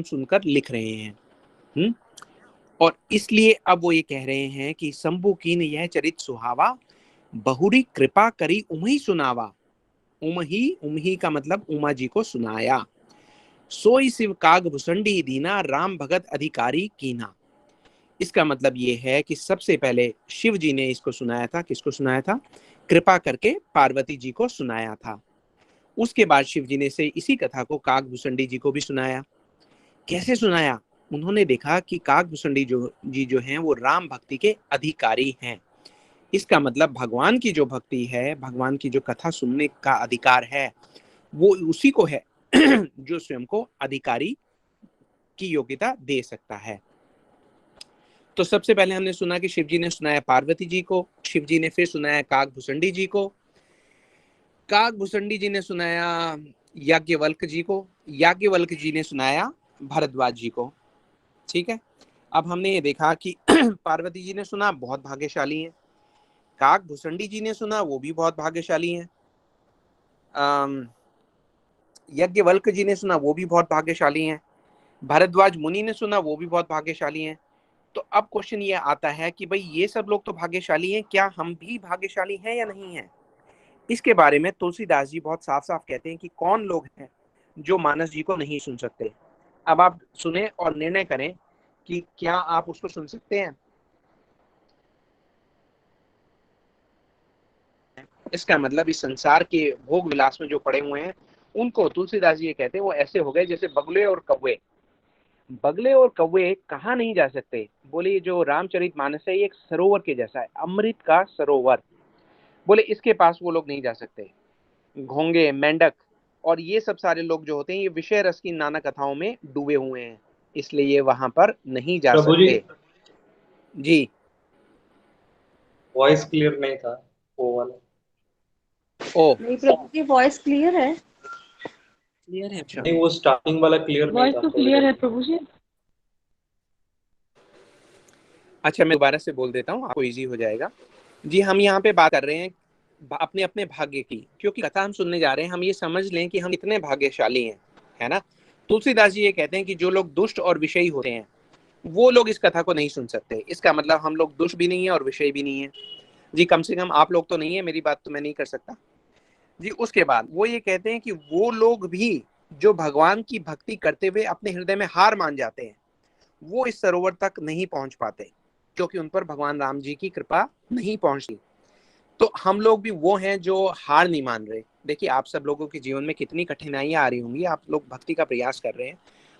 सुनकर लिख रहे हैं। हम्म। और इसलिए अब वो ये कह रहे हैं कि शंभु कीन यह चरित सुहावा, बहुरी कृपा करी उमही सुनावा। उमही का मतलब उमा जी को सुनाया। सोई शिव काग भुसंडी दीना, राम भगत अधिकारी कीना। इसका मतलब ये है कि सबसे पहले शिव जी ने इसको सुनाया था। किसको सुनाया था? कृपा करके पार्वती जी को सुनाया था। उसके बाद शिव जी ने से इसी कथा को काग भुसंडी जी को भी सुनाया। कैसे सुनाया? उन्होंने देखा कि काग भुसंडी जो हैं वो राम भक्ति के अधिकारी हैं। इसका मतलब भगवान की जो भक्ति है, भगवान की जो कथा सुनने का अधिकार है, वो उसी को है जो स्वयं को अधिकारी की योग्यता दे सकता है। तो सबसे पहले हमने सुना कि शिव जी ने सुनाया पार्वती जी को, शिव जी ने फिर सुनाया काग भुसंडी जी को, काग भुसंडी जी ने सुनाया याज्ञवल्क जी को, याज्ञवल्क जी ने सुनाया भरद्वाज जी को। ठीक है। अब हमने ये देखा कि पार्वती जी ने सुना, बहुत भाग्यशाली हैं। काग भुसंडी जी ने सुना, वो भी बहुत भाग्यशाली हैं। यज्ञवल्क जी ने सुना, वो भी बहुत भाग्यशाली हैं। भरद्वाज मुनि ने सुना, वो भी बहुत भाग्यशाली हैं। तो अब क्वेश्चन ये आता है कि भाई ये सब लोग तो भाग्यशाली हैं, क्या हम भी भाग्यशाली हैं या नहीं हैं? इसके बारे में तुलसीदास जी बहुत साफ साफ कहते हैं कि कौन लोग हैं जो मानस जी को नहीं सुन सकते। अब आप सुने और निर्णय करें कि क्या आप उसको सुन सकते हैं। इसका मतलब इस संसार के भोग विलास में जो पड़े हुए हैं, उनको तुलसीदास जी ये कहते हैं वो ऐसे हो गए जैसे बगुले और कौवे। बगले और कौवे कहाँ नहीं जा सकते? बोले ये जो रामचरितमानस है ये एक सरोवर के जैसा है, अमृत का सरोवर। बोले इसके पास वो लोग नहीं जा सकते। घोंगे, मेंढक और ये सब सारे लोग जो होते हैं, ये विषय रस की नाना कथाओं में डूबे हुए हैं, इसलिए ये वहां पर नहीं जा प्रभु जी, सकते। जी। वॉइस क्लियर नहीं था वो वाला। ओ। नहीं प्रभु की वॉइस क्लियर है। क्लियर है? अच्छा। नहीं, वो स्टार्टिंग वाला क्लियर नहीं वॉइस था तो थोड़ी क्लियर देर। है प्रभु जी। अच्छा, मैं दोबारा से बोल देता हूँ, आपको इजी हो जाएगा। जी, हम यहाँ पे बात कर रहे हैं अपने अपने भाग्य की, क्योंकि कथा हम सुनने जा रहे हैं, हम ये समझ लें कि हम इतने भाग्यशाली हैं, है ना। तुलसीदास जी ये कहते हैं कि जो लोग दुष्ट और विषयी होते हैं वो लोग इस कथा को नहीं सुन सकते। इसका मतलब हम लोग दुष्ट भी नहीं है और विषय भी नहीं है। जी, कम से कम आप लोग तो नहीं है, मेरी बात तो मैं नहीं कर सकता। जी, उसके बाद वो ये कहते हैं कि वो लोग भी जो भगवान की भक्ति करते हुए अपने हृदय में हार मान जाते हैं, वो इस सरोवर तक नहीं पहुंच पाते, क्योंकि उन पर भगवान राम जी की कृपा नहीं पहुंचती। तो हम लोग भी वो हैं जो हार नहीं मान रहे। देखिए, आप सब लोगों के जीवन में कितनी कठिनाइयां आ रही होंगी, आप लोग भक्ति का प्रयास कर रहे हैं,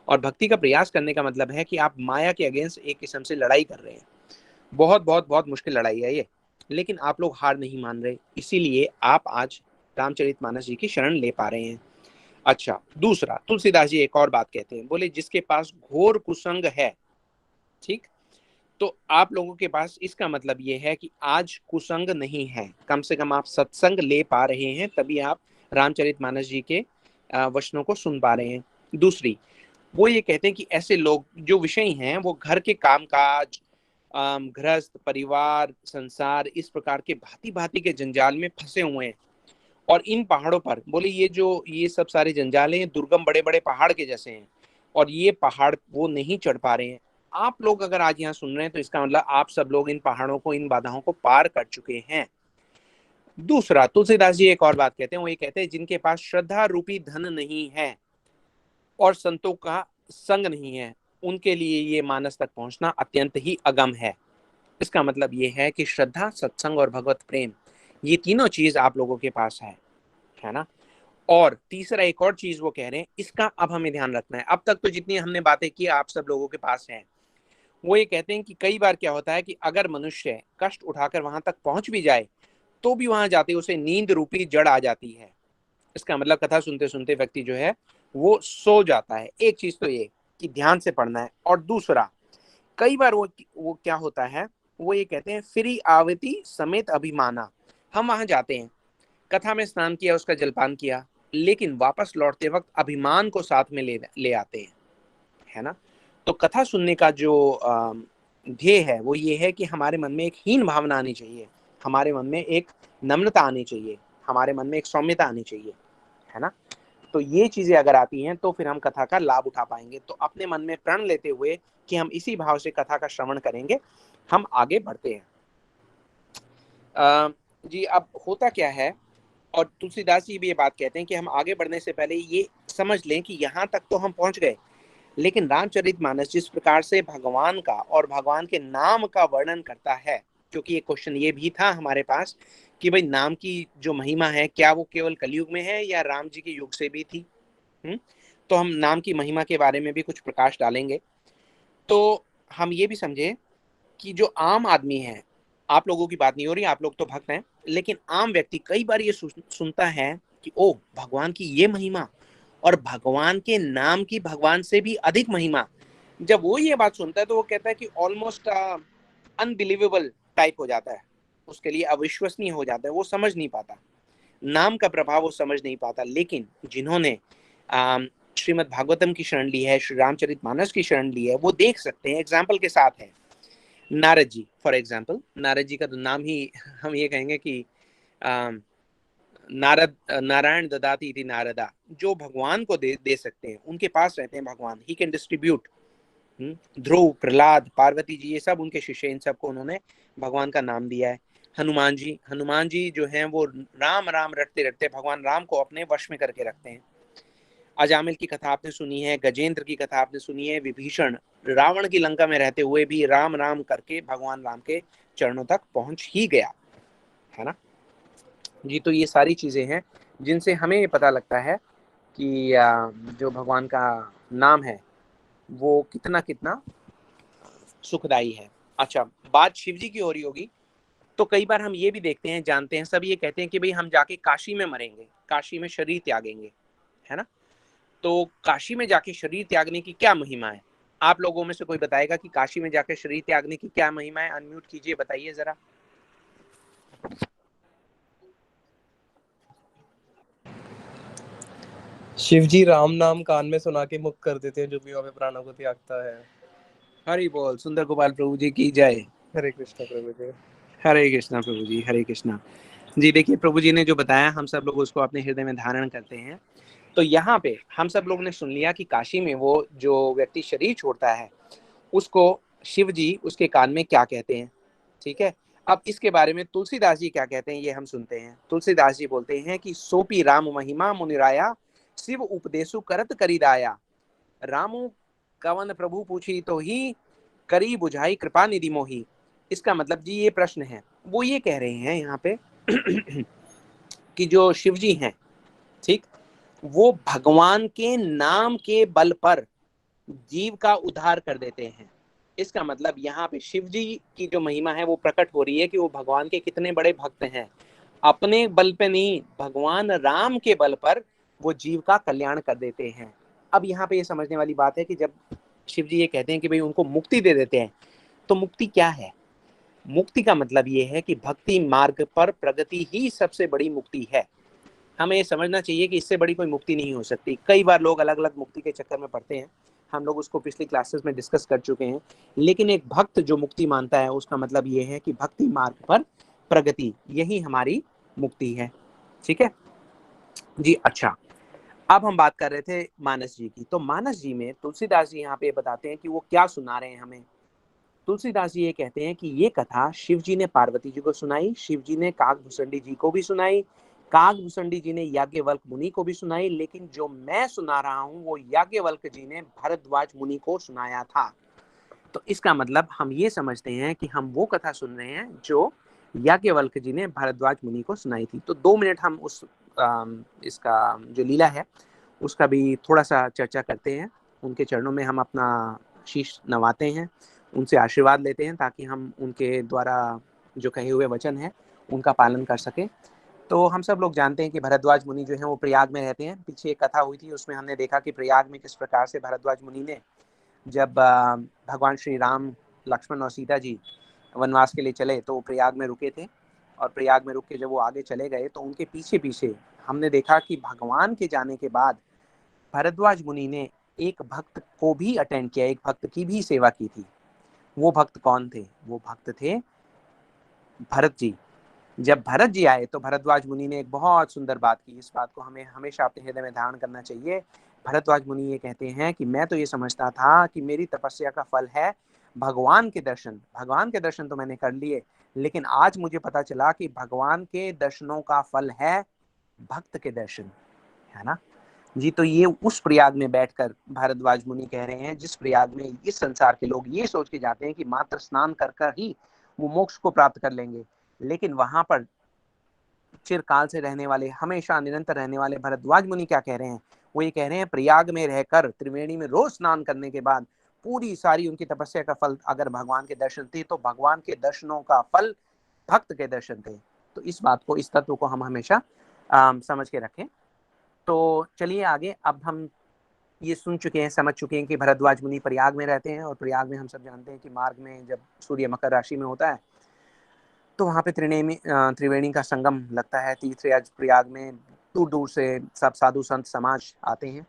और भक्ति का प्रयास करने का मतलब है कि आप माया के अगेंस्ट एक किस्म से लड़ाई कर रहे हैं। बहुत बहुत बहुत मुश्किल लड़ाई है ये, लेकिन आप लोग हार नहीं मान रहे, इसीलिए आप आज रामचरितमानस जी की शरण ले पा रहे हैं। अच्छा, दूसरा, तुलसीदास जी एक और बात कहते हैं, बोले जिसके पास घोर कुसंग है, ठीक, तो आप लोगों के पास इसका मतलब ये है कि आज कुसंग नहीं है, कम से कम आप सत्संग ले पा रहे हैं, तभी आप रामचरितमानस जी के वचनों को सुन पा रहे हैं। दूसरी, वो ये कहते हैं कि ऐसे लोग जो विषयी हैं वो घर के कामकाज, गृहस्थ, परिवार, संसार, इस प्रकार के भांति भांति के जंजाल में फंसे हुए हैं। और इन पहाड़ों पर, बोले ये सब सारे जंजाल हैं, दुर्गम बड़े बड़े पहाड़ के जैसे हैं, और ये पहाड़ वो नहीं चढ़ पा रहे हैं। आप लोग अगर आज यहाँ सुन रहे हैं तो इसका मतलब आप सब लोग इन पहाड़ों को, इन बाधाओं को पार कर चुके हैं। दूसरा, तुलसीदास जी एक और बात कहते हैं, वो ये कहते हैं जिनके पास श्रद्धा रूपी धन नहीं है और संतों का संग नहीं है, उनके लिए ये मानस तक पहुंचना अत्यंत ही अगम है। इसका मतलब ये है कि श्रद्धा, सत्संग और भगवत प्रेम, ये तीनों चीज आप लोगों के पास है ना। और तीसरा एक और चीज वो कह रहे हैं, इसका अब हमें ध्यान रखना है। अब तक तो जितनी हमने बातें की आप सब लोगों के पास है। वो ये कहते हैं कि कई बार क्या होता है कि अगर मनुष्य कष्ट उठाकर वहां तक पहुंच भी जाए, तो भी वहां जाते उसे नींद रूपी जड़ आ जाती है। इसका मतलब कथा सुनते सुनते व्यक्ति जो है वो सो जाता है। एक चीज तो ये कि ध्यान से पढ़ना है, और दूसरा, कई बार वो क्या होता है, वो ये कहते हैं फिरी आवती समेत अभिमाना। हम वहां जाते हैं, कथा में स्नान किया, उसका जलपान किया, लेकिन वापस लौटते वक्त अभिमान को साथ में ले ले आते हैं, है ना। तो कथा सुनने का जो ध्येय है वो ये है कि हमारे मन में एक हीन भावना आनी चाहिए, हमारे मन में एक नम्रता आनी चाहिए, हमारे मन में एक सौम्यता आनी चाहिए, है ना। तो ये चीजें अगर आती हैं तो फिर हम कथा का लाभ उठा पाएंगे। तो अपने मन में प्रण लेते हुए कि हम इसी भाव से कथा का श्रवण करेंगे, हम आगे बढ़ते हैं। जी अब होता क्या है, और तुलसीदास जी भी ये बात कहते हैं कि हम आगे बढ़ने से पहले ये समझ लें कि यहाँ तक तो हम पहुंच गए, लेकिन रामचरितमानस जिस प्रकार से भगवान का और भगवान के नाम का वर्णन करता है, क्योंकि ये क्वेश्चन ये भी था हमारे पास कि भाई नाम की जो महिमा है क्या वो केवल कलयुग में है या राम जी के युग से भी थी। तो हम नाम की महिमा के बारे में भी कुछ प्रकाश डालेंगे। तो हम ये भी समझे कि जो आम आदमी है, आप लोगों की बात नहीं हो रही, आप लोग तो भक्त हैं, लेकिन आम व्यक्ति कई बार ये सुनता है कि ओ भगवान की ये महिमा और भगवान के नाम की भगवान से भी अधिक महिमा। जब वो ये बात सुनता है तो वो कहता है कि ऑलमोस्ट अनबिलीवेबल टाइप हो जाता है, उसके लिए अविश्वसनीय हो जाता है, वो समझ नहीं पाता नाम का प्रभाव, वो समझ नहीं पाता। लेकिन जिन्होंने श्रीमद् भागवतम की शरण ली है, श्री रामचरितमानस की शरण ली है, वो देख सकते हैं, एग्जाम्पल के साथ है नारद जी। फॉर एग्जाम्पल नारद जी का तो नाम ही हम ये कहेंगे कि नारद नारायण ददाति इति नारदा, जो भगवान को दे सकते हैं, उनके पास रहते हैं भगवान, ही कैन डिस्ट्रीब्यूट। ध्रुव, प्रहलाद, पार्वती जी, ये सब उनके शिष्य, इन सबको उन्होंने भगवान का नाम दिया है। हनुमान जी जो हैं वो राम राम रटते रटते भगवान राम को अपने वश में करके रखते हैं। अजामिल की कथा आपने सुनी है, गजेंद्र की कथा आपने सुनी है, विभीषण रावण की लंका में रहते हुए भी राम राम करके भगवान राम के चरणों तक पहुंच ही गया, है ना जी। तो ये सारी चीजें हैं जिनसे हमें ये पता लगता है कि जो भगवान का नाम है वो कितना कितना सुखदाई है। अच्छा, बात शिव जी की हो रही होगी, तो कई बार हम ये भी देखते हैं, जानते हैं, सब ये कहते हैं कि भाई हम जाके काशी में मरेंगे, काशी में शरीर त्यागेंगे, है ना। तो काशी में जाके शरीर त्यागने की क्या महिमा है? आप लोगों में से कोई बताएगा कि काशी में जाके शरीर त्यागने की क्या महिमा है? अनम्यूट कीजिए, बताइए जरा। शिव जी राम नाम कान में सुना के मुक्त कर देते हैं जो भी वहां पे प्राणों को त्यागता है। हरि बोल, सुंदर गोपाल प्रभु जी की जय। हरे कृष्णा प्रभु जी। हरे कृष्णा प्रभु जी, हरे कृष्णा जी। देखिए प्रभु जी ने जो बताया हम सब लोग उसको अपने हृदय में धारण करते हैं। तो यहाँ पे हम सब लोग ने सुन लिया कि काशी में वो जो व्यक्ति शरीर छोड़ता है उसको शिव जी उसके कान में क्या कहते हैं, ठीक है। अब इसके बारे में तुलसीदास जी क्या कहते हैं ये हम सुनते हैं। तुलसीदास जी बोलते हैं कि सोपी राम महिमा मुनिराया, शिव उपदेशु करत करिदाया, रामू कवन प्रभु पूछी तो ही, करी बुझाई कृपा निधि मोही। इसका मतलब जी ये प्रश्न है, वो ये कह रहे हैं यहाँ पे कि जो शिव जी हैं, ठीक, वो भगवान के नाम के बल पर जीव का उद्धार कर देते हैं। इसका मतलब यहाँ पे शिव जी की जो महिमा है वो प्रकट हो रही है कि वो भगवान के कितने बड़े भक्त हैं। अपने बल पे नहीं, भगवान राम के बल पर वो जीव का कल्याण कर देते हैं। अब यहाँ पे ये समझने वाली बात है कि जब शिव जी ये कहते हैं कि भाई उनको मुक्ति दे देते हैं, तो मुक्ति क्या है? मुक्ति का मतलब ये है कि भक्ति मार्ग पर प्रगति ही सबसे बड़ी मुक्ति है। हमें ये समझना चाहिए कि इससे बड़ी कोई मुक्ति नहीं हो सकती। कई बार लोग अलग अलग मुक्ति के चक्कर में पड़ते हैं, हम लोग उसको पिछली क्लासेस में डिस्कस कर चुके हैं। लेकिन एक भक्त जो मुक्ति मानता है उसका मतलब ये है कि भक्ति मार्ग पर प्रगति, यही हमारी मुक्ति है, ठीक है जी। अच्छा, अब हम बात कर रहे थे मानस जी की। तो मानस जी में तुलसीदास जी यहाँ पे बताते हैं कि वो क्या सुना रहे हैं हमें। तुलसीदास जी ये कहते हैं कि ये कथा शिव जी ने पार्वती जी को सुनाई, शिव जी ने काकभूषणी जी को भी सुनाई, काकभूषणी जी ने याज्ञवल्क मुनि को भी सुनाई, लेकिन जो मैं सुना रहा हूँ वो याज्ञवल्क जी ने भरद्वाज मुनि को सुनाया था। तो इसका मतलब हम ये समझते हैं कि हम वो कथा सुन रहे हैं जो याज्ञवल्क जी ने भरद्वाज मुनि को सुनाई थी। तो 2 मिनट हम उस इसका जो लीला है उसका भी थोड़ा सा चर्चा करते हैं। उनके चरणों में हम अपना शीश नवाते हैं, उनसे आशीर्वाद लेते हैं ताकि हम उनके द्वारा जो कहे हुए वचन है उनका पालन कर सकें। तो हम सब लोग जानते हैं कि भरद्वाज मुनि जो हैं वो प्रयाग में रहते हैं। पीछे एक कथा हुई थी, उसमें हमने देखा कि प्रयाग में किस प्रकार से भरद्वाज मुनि ने जब भगवान श्री राम, लक्ष्मण और सीता जी वनवास के लिए चले तो प्रयाग में रुके थे, और प्रयाग में रुक के जब वो आगे चले गए तो उनके पीछे पीछे हमने देखा कि भगवान के जाने के बाद भरद्वाज मुनि ने एक भक्त को भी अटेंड किया, एक भक्त की भी सेवा की थी। वो भक्त कौन थे? वो भक्त थे भरत जी। जब भरत जी आए तो भरद्वाज मुनि ने एक बहुत सुंदर बात की। इस बात को हमें हमेशा अपने हृदय में धारण करना चाहिए। भरद्वाज मुनि ये कहते हैं कि मैं तो ये समझता था कि मेरी तपस्या का फल है भगवान के दर्शन। भगवान के दर्शन तो मैंने कर लिए, लेकिन आज मुझे पता चला कि भगवान के दर्शनों का फल है भक्त के दर्शन, है ना जी। तो ये उस प्रयाग में बैठकर भारद्वाज मुनि कह रहे हैं, जिस प्रयाग में इस संसार के लोग ये सोच के जाते हैं कि मात्र स्नान कर कर ही वो मोक्ष को प्राप्त कर लेंगे, लेकिन वहां पर चिरकाल से रहने वाले, हमेशा निरंतर रहने वाले भरद्वाज मुनि क्या कह रहे हैं? वो ये कह रहे हैं प्रयाग में रहकर त्रिवेणी में रोज स्नान करने के बाद पूरी सारी उनकी तपस्या का फल अगर भगवान के दर्शन थे, तो भगवान के दर्शनों का फल भक्त के दर्शन थे। तो इस बात को, इस तत्व को हम हमेशा समझ के रखें। तो चलिए आगे। अब हम ये सुन चुके हैं, समझ चुके हैं कि भरद्वाज मुनि प्रयाग में रहते हैं, और प्रयाग में हम सब जानते हैं कि मार्ग में जब सूर्य मकर राशि में होता है तो वहाँ पे त्रिवेणी का संगम लगता है। तीर्थराज प्रयाग में दूर दूर से सब साधु संत समाज आते हैं।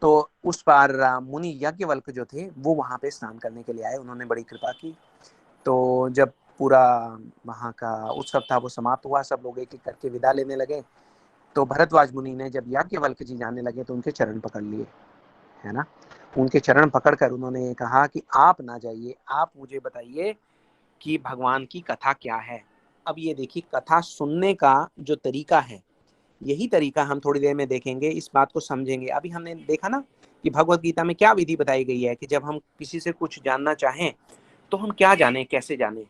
तो उस बार मुनि याज्ञवल्क्य जो थे वो वहाँ पे स्नान करने के लिए आए, उन्होंने बड़ी कृपा की। तो जब पूरा वहाँ का उत्सव था वो समाप्त हुआ, सब लोग एक एक करके विदा लेने लगे, तो भरद्वाज मुनि ने जब याज्ञवल्क्य जी जाने लगे तो उनके चरण पकड़ लिए, है ना। उनके चरण पकड़कर उन्होंने कहा कि आप ना जाइए, आप मुझे बताइए कि भगवान की कथा क्या है। अब ये देखिए, कथा सुनने का जो तरीका है, यही तरीका हम थोड़ी देर में देखेंगे, इस बात को समझेंगे। अभी हमने देखा ना कि भगवत गीता में क्या विधि बताई गई है कि जब हम किसी से कुछ जानना चाहें तो हम क्या जाने, कैसे जाने।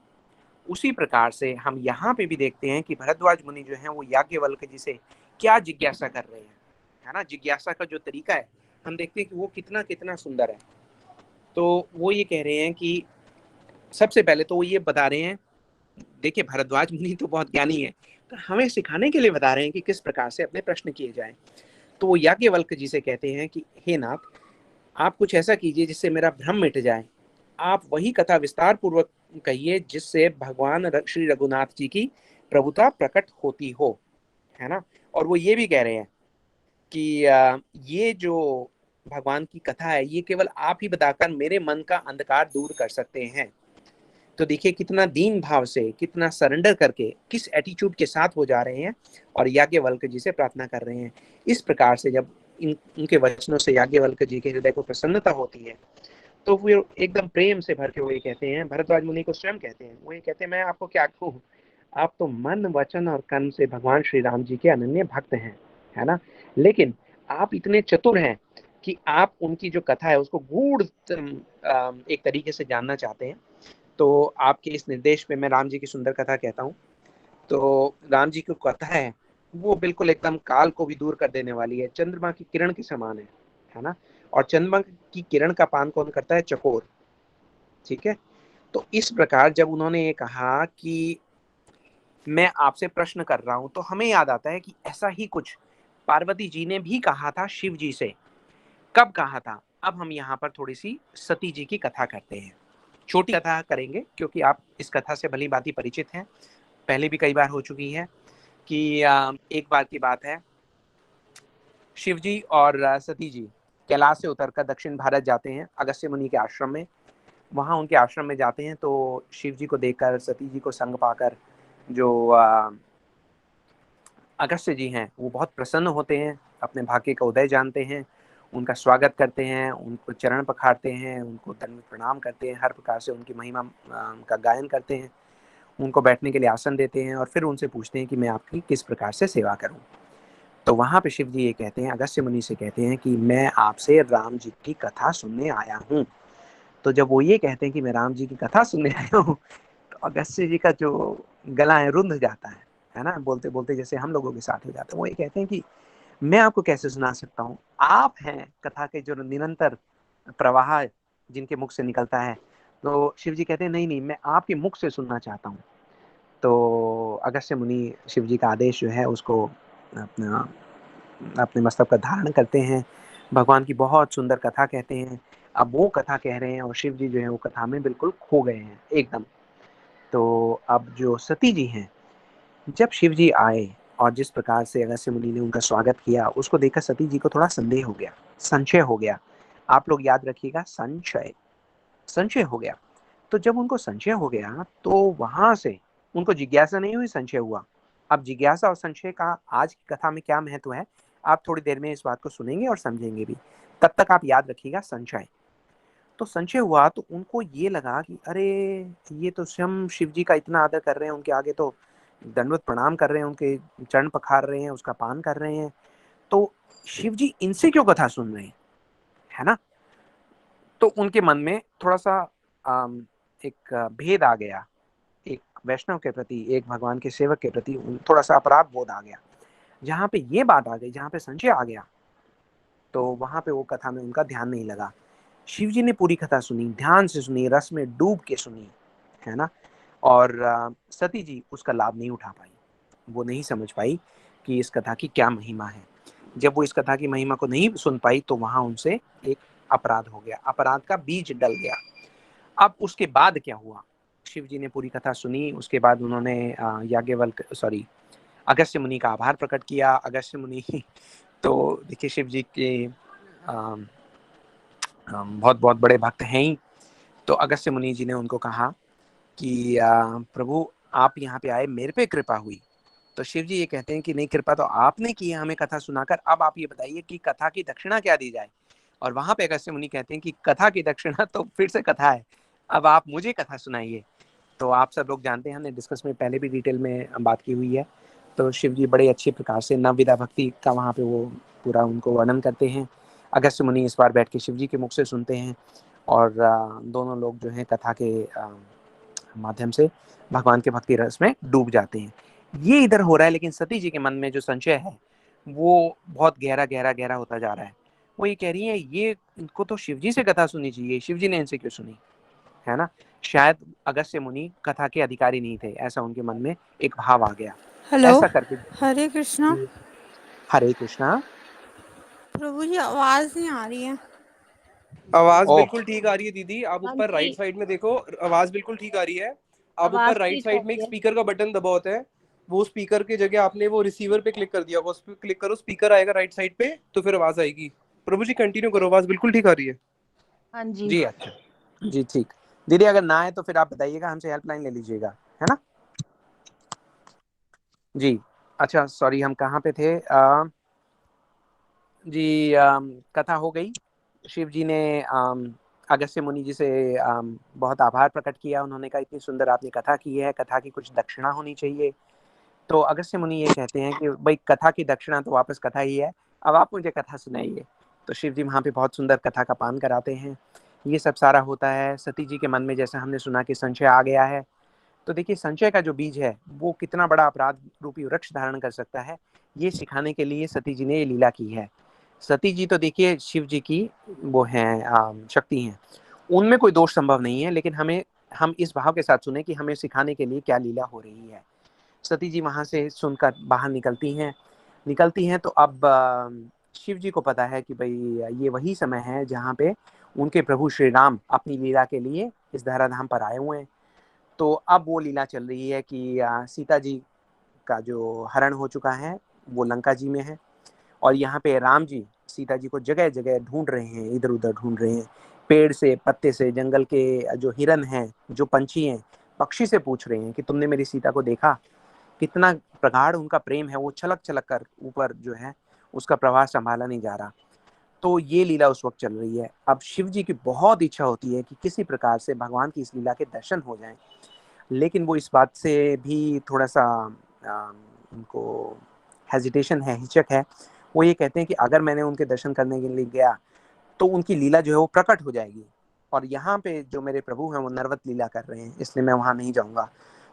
उसी प्रकार से हम यहाँ पे भी देखते हैं कि भरद्वाज मुनि जो है वो याज्ञवल्क्य जी से क्या जिज्ञासा कर रहे हैं, है ना। जिज्ञासा का जो तरीका है हम देखते हैं कि वो कितना कितना सुंदर है। तो वो ये कह रहे हैं कि सबसे पहले तो वो ये बता रहे हैं, देखिए भरद्वाज मुनि तो बहुत ज्ञानी है, तो हमें सिखाने के लिए बता रहे हैं कि किस प्रकार से अपने प्रश्न किए जाएं। तो वो याज्ञवल्क्य जी से कहते हैं कि हे नाथ, आप कुछ ऐसा कीजिए जिससे मेरा भ्रम मिट जाए। आप वही कथा विस्तार पूर्वक कहिए जिससे भगवान श्री रघुनाथ जी की प्रभुता प्रकट होती हो, है ना। और वो ये भी कह रहे हैं कि ये जो भगवान की कथा है ये केवल आप ही बताकर मेरे मन का अंधकार दूर कर सकते हैं। तो देखिए कितना दीन भाव से, कितना सरेंडर करके, किस एटीट्यूड के साथ वो जा रहे हैं और याज्ञवल्क्य जी से प्रार्थना कर रहे हैं। इस प्रकार से जब इनके वचनों से याज्ञवल्क्य जी के हृदय को प्रसन्नता होती है तो वो एकदम प्रेम से भर के वो ये कहते हैं, भरद्वाज मुनि को स्वयं कहते हैं, वो ये कहते हैं मैं आपको क्या कहूँ, आप तो मन वचन और कर्म से भगवान श्री राम जी के अनन्य भक्त हैं, है ना। लेकिन आप इतने चतुर हैं कि आप उनकी जो कथा है उसको गूढ़ एक तरीके से जानना चाहते हैं। तो आपके इस निर्देश पे मैं राम जी की सुंदर कथा कहता हूँ। तो राम जी की कथा है वो बिल्कुल एकदम काल को भी दूर कर देने वाली है, चंद्रमा की किरण के समान है ना। और चंद्रमा की किरण का पान कौन करता है? चकोर, ठीक है। तो इस प्रकार जब उन्होंने ये कहा कि मैं आपसे प्रश्न कर रहा हूं, तो हमें याद आता है कि ऐसा ही कुछ पार्वती जी ने भी कहा था शिव जी से। कब कहा था? अब हम यहाँ पर थोड़ी सी सती जी की कथा करते हैं। छोटी कथा करेंगे क्योंकि आप इस कथा से भली भांति परिचित हैं, पहले भी कई बार हो चुकी है। कि एक बार की बात है, शिव जी और सती जी कैलाश से उतरकर दक्षिण भारत जाते हैं अगस्त्य मुनि के आश्रम में। वहाँ उनके आश्रम में जाते हैं तो शिव जी को देखकर, सती जी को संग पाकर जो अगस्त्य जी हैं वो बहुत प्रसन्न होते हैं, अपने भाग्य का उदय जानते हैं, उनका स्वागत करते हैं, उनको चरण पखारते हैं, उनको दंड प्रणाम करते हैं, हर प्रकार से उनकी महिमा का गायन करते हैं, उनको बैठने के लिए आसन देते हैं और फिर उनसे पूछते हैं कि मैं आपकी किस प्रकार से सेवा करूं। तो वहां पे शिव जी ये कहते हैं, अगस्त्य मुनि से कहते हैं कि मैं आपसे राम जी की कथा सुनने आया हूँ। तो जब वो ये कहते हैं कि मैं राम जी की कथा सुनने आया हूँ, तो अगस्त्य जी का जो गला है रुंध जाता है ना, बोलते बोलते जैसे हम लोगों के साथ हो जाता है। वो ये कहते हैं कि मैं आपको कैसे सुना सकता हूँ, आप हैं कथा के जो निरंतर प्रवाह जिनके मुख से निकलता है। तो शिव जी कहते हैं नहीं नहीं, मैं आपके मुख से सुनना चाहता हूँ। तो अगस्त्य मुनि शिव जी का आदेश जो है उसको अपना अपने मस्तक पर धारण करते हैं, भगवान की बहुत सुंदर कथा कहते हैं। अब वो कथा कह रहे हैं और शिव जी जो है वो कथा में बिल्कुल खो गए हैं एकदम। तो अब जो सती जी हैं, जब शिव जी आए और जिस प्रकार से अगस्त्य मुनि ने उनका स्वागत किया, उसको देखकर सती जी को थोड़ा संदेह हो गया, संशय हो गया। आप लोग याद रखिएगा, संशय, संशय हो गया। तो जब उनको संशय हो गया तो वहां से उनको जिज्ञासा नहीं हुई, संशय हुआ। अब जिज्ञासा और संशय का आज की कथा में क्या महत्व है, आप थोड़ी देर में इस बात को सुनेंगे और समझेंगे भी। तब तक आप याद रखिएगा संशय। तो संशय हुआ तो उनको ये लगा कि अरे ये तो स्वयं शिव जी का इतना आदर कर रहे हैं, उनके आगे तो दंडवत प्रणाम कर रहे हैं, उनके चरण पखार रहे हैं, उसका पान कर रहे हैं, तो शिव जी इनसे क्यों कथा सुन रहे हैं, है ना। तो उनके मन में थोड़ा सा एक भेद आ गया, एक वैष्णव के प्रति, एक भगवान के सेवक के प्रति थोड़ा सा अपराध बोध आ गया। जहाँ पे ये बात आ गई, जहाँ पे संशय आ गया, तो वहां पे वो कथा में उनका ध्यान नहीं लगा। शिव जी ने पूरी कथा सुनी, ध्यान से सुनी, रस में डूब के सुनी, है ना। और सती जी उसका लाभ नहीं उठा पाई, वो नहीं समझ पाई कि इस कथा की क्या महिमा है। जब वो इस कथा की महिमा को नहीं सुन पाई तो वहां उनसे एक अपराध हो गया, अपराध का बीज डल गया। अब उसके बाद क्या हुआ, शिव जी ने पूरी कथा सुनी, उसके बाद उन्होंने अगस्त्य मुनि का आभार प्रकट किया। अगस्त्य मुनि तो देखिए शिव जी के बहुत बहुत बड़े भक्त हैं ही। तो अगस्त्य मुनि जी ने उनको कहा कि प्रभु आप यहाँ पे आए, मेरे पे कृपा हुई। तो शिव जी ये कहते हैं कि नहीं, कृपा तो आपने की है हमें कथा सुनाकर, अब आप ये बताइए कि कथा की दक्षिणा क्या दी जाए। और वहां पे अगस्त्य मुनि कहते हैं कि कथा की दक्षिणा तो फिर से कथा है, अब आप मुझे कथा सुनाइए। तो आप सब लोग जानते हैं, हमने डिस्कस में पहले भी डिटेल में बात की हुई है। तो शिव जी बड़े अच्छे प्रकार से नवविधा भक्ति का वहाँ पे वो पूरा उनको वर्णन करते हैं। अगस्त्य मुनि इस बार बैठ के शिव जी के मुख से सुनते हैं और दोनों लोग जो है कथा के माध्यम से भगवान के भक्ति रस में डूब जाते हैं। ये इधर हो रहा है, लेकिन सती जी के मन में जो संशय है वो बहुत गहरा गहरा गहरा होता जा रहा है। वो ये कह रही है ये इनको तो शिव जी से कथा सुननी चाहिए, शिव जी ने इनसे क्यों सुनी, है ना। शायद अगस्त्य मुनि कथा के अधिकारी नहीं थे, ऐसा उनके मन में एक भाव आ गया। हेलो, ऐसा करके हरे कृष्णा। हरे कृष्णा। प्रभु जी आवाज नहीं आ रही है। आवाज ओ बिल्कुल ठीक आ रही है दीदी, आप हाँ ऊपर जी, राइट साइड में देखो, आवाज बिल्कुल ठीक आ रही है। आप आवाज ऊपर राइट ठीक आ साइड में रही एक है। स्पीकर का बटन दबा होता है, वो स्पीकर की जगह आपने वो रिसीवर पे क्लिक कर दिया होगा, उस पे क्लिक करो, स्पीकर आएगा राइट साइड पे, तो फिर आवाज आएगी। प्रभु जी कंटिन्यू करो, आवाज बिल्कुल ठीक आ रही है। हाँ जी। जी अच्छा जी ठीक। दीदी अगर ना आए तो फिर आप बताइएगा, हमसे हेल्पलाइन ले लीजिएगा, है ना। जी अच्छा, सॉरी हम कहाँ पे थे। जी कथा हो गई। शिव जी ने अगस्त्य मुनि जी से बहुत आभार प्रकट किया। उन्होंने कहा इतनी सुंदर आपने कथा की है, कथा की कुछ दक्षिणा होनी चाहिए। तो अगस्त्य मुनि ये कहते हैं कि भाई कथा की दक्षिणा तो वापस कथा ही है, अब आप मुझे कथा सुनाइए। तो शिव जी वहाँ पे बहुत सुंदर कथा का पान कराते हैं। ये सब सारा होता है। सती जी के मन में जैसा हमने सुना कि संशय आ गया है। तो देखिए संशय का जो बीज है वो कितना बड़ा अपराध रूपी वृक्ष धारण कर सकता है, ये सिखाने के लिए सती जी ने ये लीला की है। सती जी तो देखिए शिव जी की वो हैं शक्ति हैं, उनमें कोई दोष संभव नहीं है, लेकिन हम इस भाव के साथ सुने कि हमें सिखाने के लिए क्या लीला हो रही है। सती जी वहां से सुनकर बाहर निकलती हैं तो अब शिव जी को पता है कि भाई ये वही समय है जहाँ पे उनके प्रभु श्री राम अपनी लीला के लिए इस धराधाम पर आए हुए हैं। तो अब वो लीला चल रही है कि सीता जी का जो हरण हो चुका है वो लंका जी में है, और यहाँ पे राम जी सीता जी को जगह जगह ढूंढ रहे हैं, इधर उधर ढूंढ रहे हैं, पेड़ से, पत्ते से, जंगल के जो हिरन हैं, जो पंछी हैं, पक्षी से पूछ रहे हैं कि तुमने मेरी सीता को देखा। कितना प्रगाढ़ उनका प्रेम है, वो छलक छलक कर ऊपर जो है उसका प्रवाह संभाला नहीं जा रहा। तो ये लीला उस वक्त चल रही है। अब शिव जी की बहुत इच्छा होती है कि किसी प्रकार से भगवान की इस लीला के दर्शन हो जाएं, लेकिन वो इस बात से भी थोड़ा सा उनको हेजिटेशन है, हिचक है। वो ये कहते हैं कि अगर मैंने उनके दर्शन करने के लिए गया तो उनकी लीला जो है वो प्रकट हो जाएगी, और यहाँ पे जो मेरे प्रभु हैं वो नरवत लीला कर रहे हैं, इसलिए मैं वहां नहीं जाऊंगा।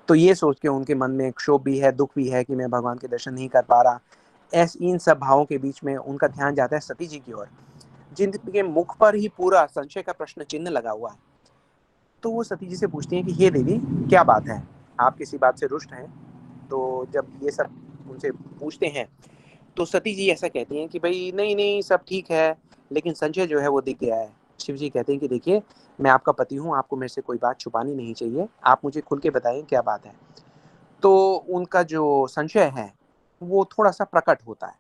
तो ये सोच के उनके मन में क्षोभ भी है, दुख भी है कि मैं भगवान के दर्शन नहीं कर पा रहा। इन सब भावों के बीच में उनका ध्यान जाता है सती जी की ओर, जिनके मुख पर ही पूरा संशय का प्रश्न चिन्ह लगा हुआ है। तो वो सती जी से पूछती हैं कि हे देवी क्या बात है, आप किसी बात से रुष्ट हैं। तो जब ये सब उनसे पूछते हैं तो सती जी ऐसा कहती हैं कि भाई नहीं नहीं सब ठीक है, लेकिन संशय जो है वो दिख गया है। शिव जी कहते हैं कि देखिए मैं आपका पति हूँ, आपको मेरे से कोई बात छुपानी नहीं चाहिए, आप मुझे खुल के बताएं क्या बात है। तो उनका जो संशय है वो थोड़ा सा प्रकट होता है।